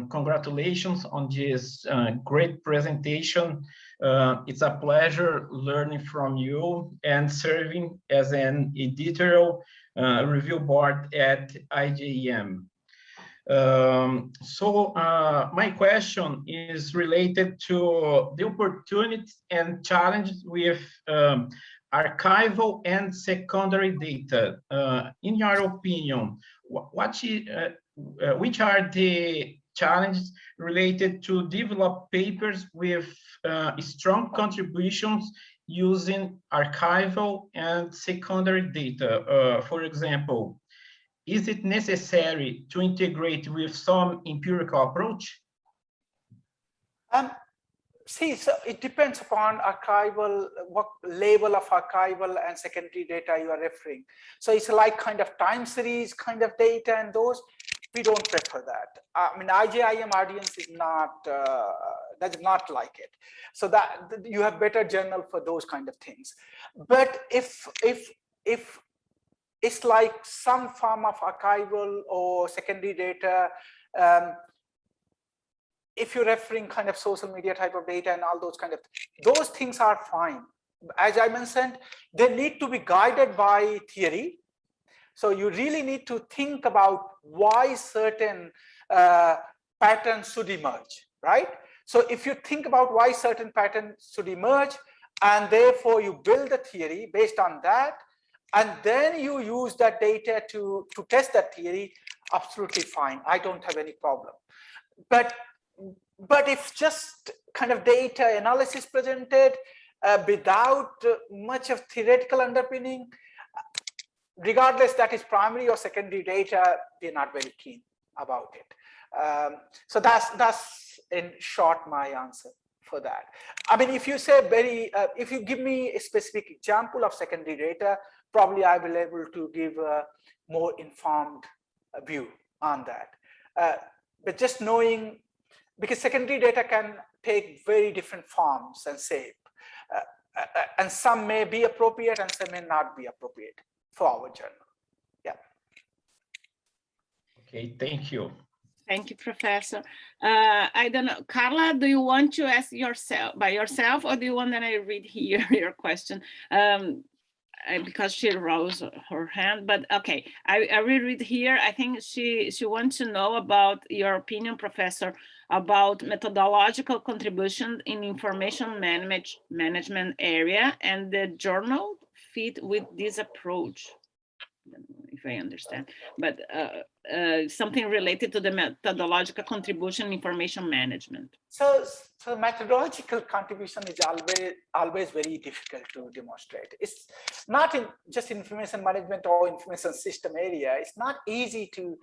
congratulations on this great presentation. It's a pleasure learning from you and serving as an editorial review board at IJIM. So my question is related to the opportunities and challenges with archival and secondary data. In your opinion, which are the challenges related to develop papers with strong contributions using archival and secondary data? For example, is it necessary to integrate with some empirical approach? See, so it depends upon archival, what label of archival and secondary data you are referring. So it's like kind of time series kind of data, and those, we don't prefer that. I mean, IJIM audience is not, does not like it. So that you have better journal for those kind of things. But if it's like some form of archival or secondary data, if you're referring kind of social media type of data and all those kind of, those things are fine. As I mentioned, they need to be guided by theory. So you really need to think about why certain patterns should emerge, right? So if you think about why certain patterns should emerge, and therefore you build a theory based on that, and then you use that data to test that theory, absolutely fine. I don't have any problem. But if just kind of data analysis presented without much of theoretical underpinning, regardless that is primary or secondary data, we're not very keen about it. So that's in short my answer for that. I mean, if you say if you give me a specific example of secondary data, probably I will be able to give a more informed view on that. But just knowing, because secondary data can take very different forms and shape, and some may be appropriate and some may not be appropriate for our journal. Yeah. Okay, thank you. Thank you, Professor. I don't know, Carla, do you want to ask by yourself, or do you want that I read here your question? Because she rose her hand, but okay, I will read here. I think she wants to know about your opinion, Professor, about methodological contribution in information management area and the journal fit with this approach. I don't know if I understand, but something related to the methodological contribution in information management. So methodological contribution is always very difficult to demonstrate. It's not just information management or information system area. It's not easy to,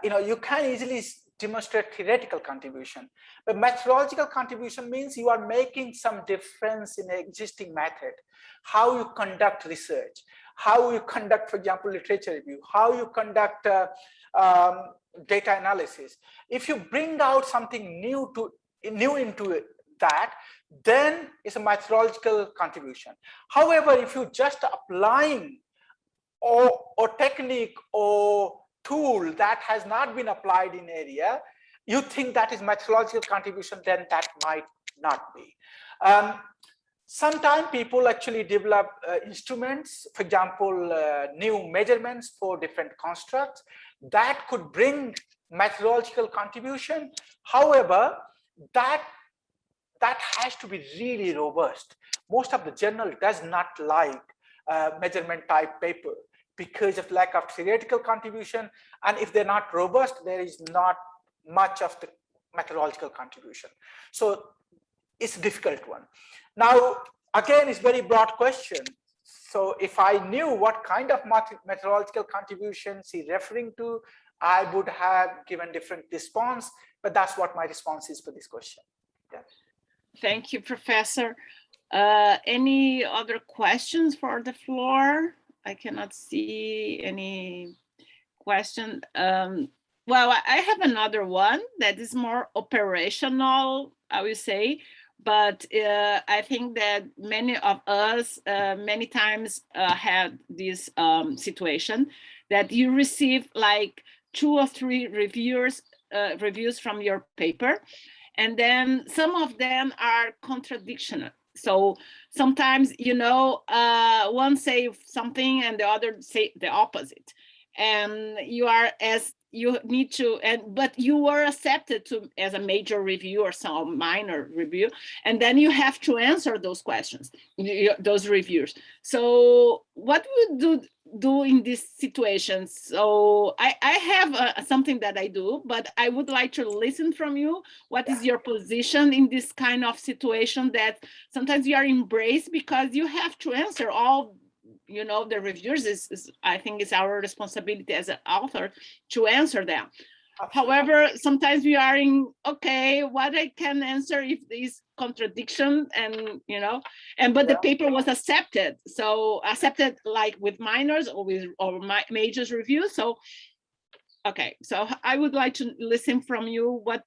you can easily demonstrate theoretical contribution, but methodological contribution means you are making some difference in the existing method, how you conduct research, how you conduct, for example, literature review, how you conduct data analysis. If you bring out something new into that, then it's a methodological contribution. However, if you just applying or technique or tool that has not been applied in area, you think that is methodological contribution, then that might not be. Sometimes people actually develop instruments, for example, new measurements for different constructs that could bring methodological contribution. However, that has to be really robust. Most of the journal does not like measurement type paper because of lack of theoretical contribution, and if they're not robust, there is not much of the methodological contribution. So it's a difficult one. Now, again, it's a very broad question. So if I knew what kind of methodological contributions he's referring to, I would have given different response, but that's what my response is for this question. Yeah. Thank you, Professor. Any other questions for the floor? I cannot see any question. Well, I have another one that is more operational, I will say, but I think that many of us many times had this situation that you receive like 2 or 3 reviews from your paper, and then some of them are contradictory. So sometimes, one say something and the other say the opposite, and you need to, but you were accepted as a major review or some minor review, and then you have to answer those questions, those reviews. So what would you do in this situation? So I have something that I do, but I would like to listen from you. What is your position in this kind of situation that sometimes you are embraced because you have to answer all the reviewers? I think it's our responsibility as an author to answer them. However, sometimes we are in, okay, what I can answer if this contradiction and, you know, and but the paper was accepted. So accepted like with minors or with majors review. So, okay, so I would like to listen from you what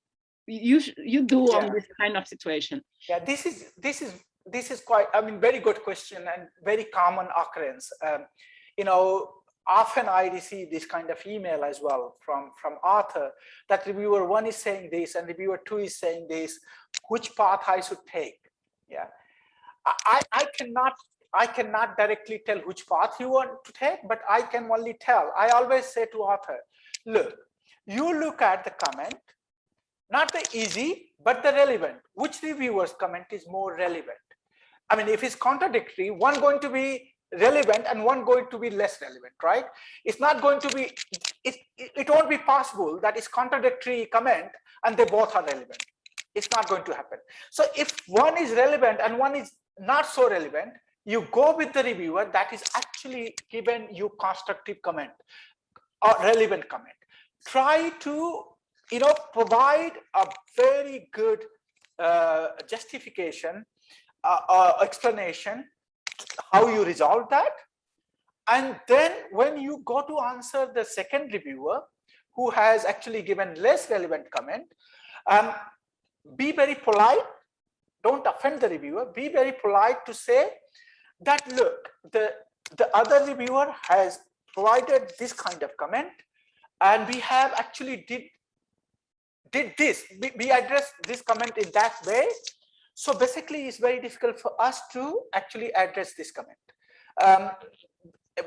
you do on this kind of situation. Yeah, this is quite, I mean, very good question and very common occurrence. You know, often I receive this kind of email as well from author, that reviewer 1 is saying this and reviewer 2 is saying this, which path I should take. Yeah, I cannot directly tell which path you want to take, but I can only tell. I always say to author, look, you look at the comment, not the easy, but the relevant. Which reviewer's comment is more relevant? I mean, if it's contradictory, one going to be relevant and one going to be less relevant, right? It's not going to be, it won't be possible that it's contradictory comment and they both are relevant. It's not going to happen. So if one is relevant and one is not so relevant, you go with the reviewer that is actually given you constructive comment or relevant comment. Try to, you know, provide a very good justification, explanation, how you resolve that. And then when you go to answer the second reviewer who has actually given less relevant comment, be very polite, don't offend the reviewer, be very polite to say that, look, the other reviewer has provided this kind of comment and we have actually did this, we addressed this comment in that way. So basically it's very difficult for us to actually address this comment.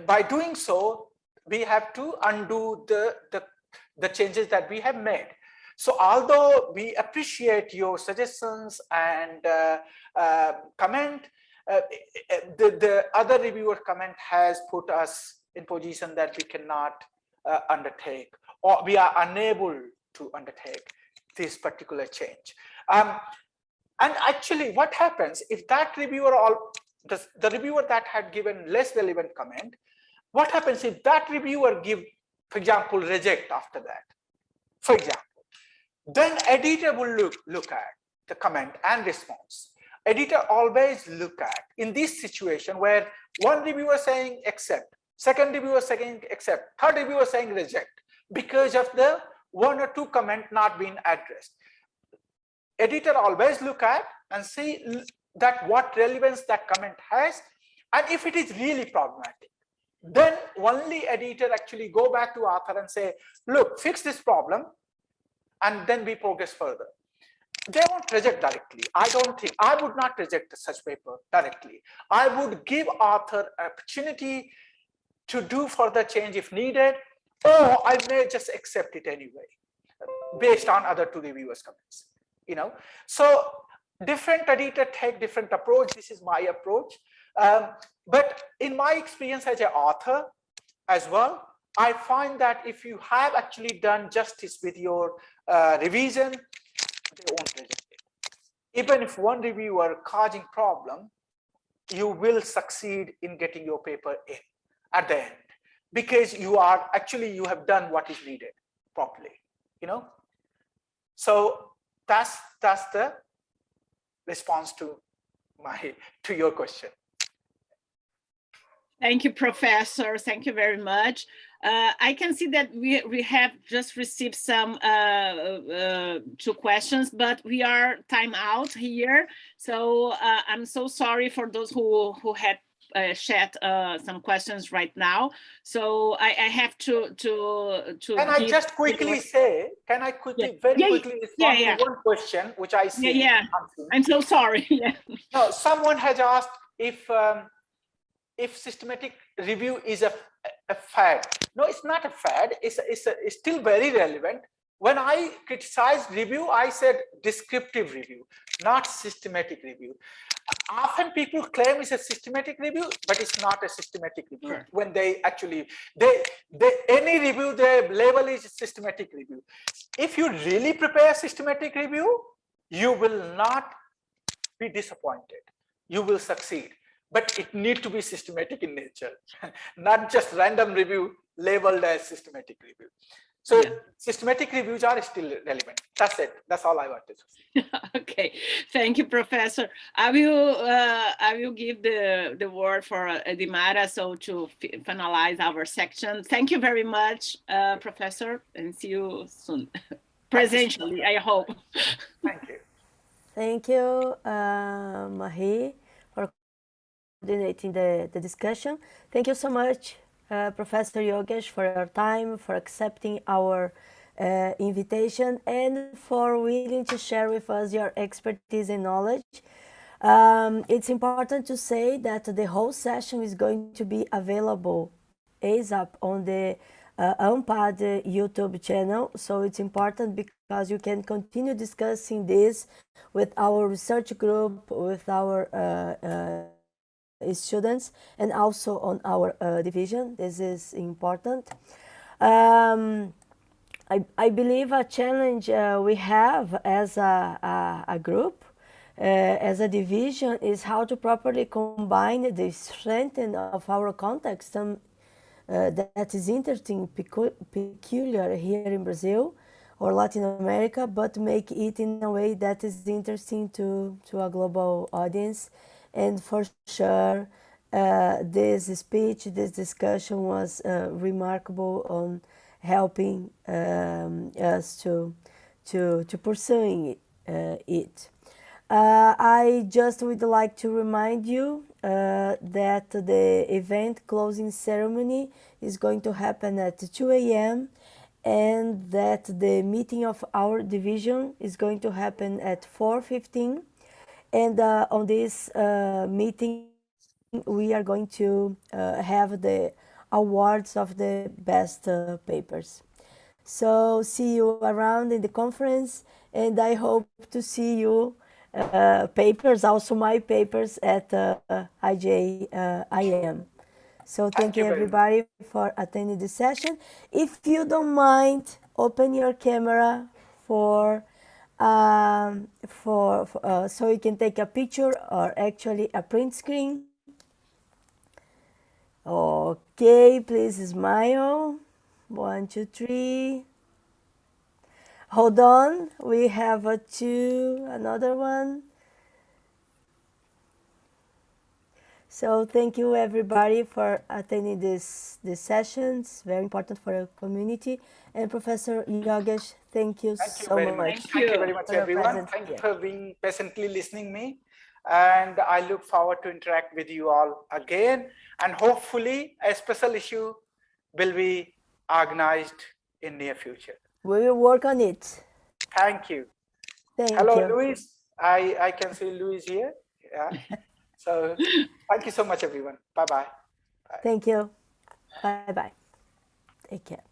By doing so, we have to undo the changes that we have made. So although we appreciate your suggestions and comment, the other reviewer comment has put us in position that we cannot undertake, or we are unable to undertake this particular change. And actually what happens if that reviewer, the reviewer that had given less relevant comment, what happens if that reviewer give, for example, reject after that, for example, then editor will look at the comment and response. Editor always look at, in this situation where one reviewer saying accept, second reviewer saying accept, third reviewer saying reject, because of the 1 or 2 comment not being addressed. Editor always look at and see that what relevance that comment has, and if it is really problematic, then only editor actually go back to author and say, look, fix this problem, and then we progress further. They won't reject directly. I don't think, I would not reject such paper directly. I would give author opportunity to do further change if needed, or I may just accept it anyway, based on other 2 reviewers' comments. You know, so different editor take different approach. This is my approach, but in my experience as an author as well, I find that if you have actually done justice with your revision, they won't reject it. Even if one reviewer causing problem, you will succeed in getting your paper in at the end, because you are actually, you have done what is needed properly, you know. So that's the response to your question. Thank you, Professor. Thank you very much. I can see that we have just received some 2 questions, but we are time out here. So I'm so sorry for those who had chat some questions right now. So I have to Can I just quickly say, can I quickly, quickly respond to one question which I see? Yeah. I'm so sorry. Yeah. No, someone has asked if systematic review is a fad. No, it's not a fad. It's still very relevant. When I criticized review, I said descriptive review, not systematic review. Often people claim it's a systematic review, but it's not a systematic review. Sure. When they actually, any review they label is a systematic review. If you really prepare a systematic review, you will not be disappointed. You will succeed. But it needs to be systematic in nature, not just random review labeled as systematic review. So Yeah. systematic reviews are still relevant. That's it. That's all I wanted to say. Okay, thank you, Professor. I will give the word for Edimara, so to finalize our section. Thank you very much, Professor, and see you soon. Presentially, I hope. Thank you. Thank you, Marie, for coordinating the discussion. Thank you so much, Professor Yogesh, for your time, for accepting our invitation, and for willing to share with us your expertise and knowledge. It's important to say that the whole session is going to be available ASAP on the EnANPAD YouTube channel. So it's important because you can continue discussing this with our research group, with our students, and also on our division. This is important. I believe a challenge we have as a group, as a division, is how to properly combine the strength of our context that is interesting, peculiar here in Brazil or Latin America, but make it in a way that is interesting to a global audience. And for sure, this speech, this discussion was remarkable on helping us to pursuing it. I just would like to remind you that the event closing ceremony is going to happen at 2 a.m. and that the meeting of our division is going to happen at 4:15. And on this meeting, we are going to have the awards of the best papers. So see you around in the conference, and I hope to see you papers, also my papers at IJIM. So thank you everybody for attending this session. If you don't mind, open your camera so you can take a picture or actually a print screen. Okay, please smile. 1, 2, 3. Hold on, we have another one. So thank you everybody for attending this sessions. Very important for the community. And Professor Yogesh, thank you so much. Thank you very much, everyone. Thank you for being patiently listening me. And I look forward to interact with you all again. And hopefully a special issue will be organized in near future. We will work on it. Thank you. Hello, Luis. I can see Luis here. Yeah. So thank you so much, everyone. Bye-bye. Thank you. Bye-bye. Take care.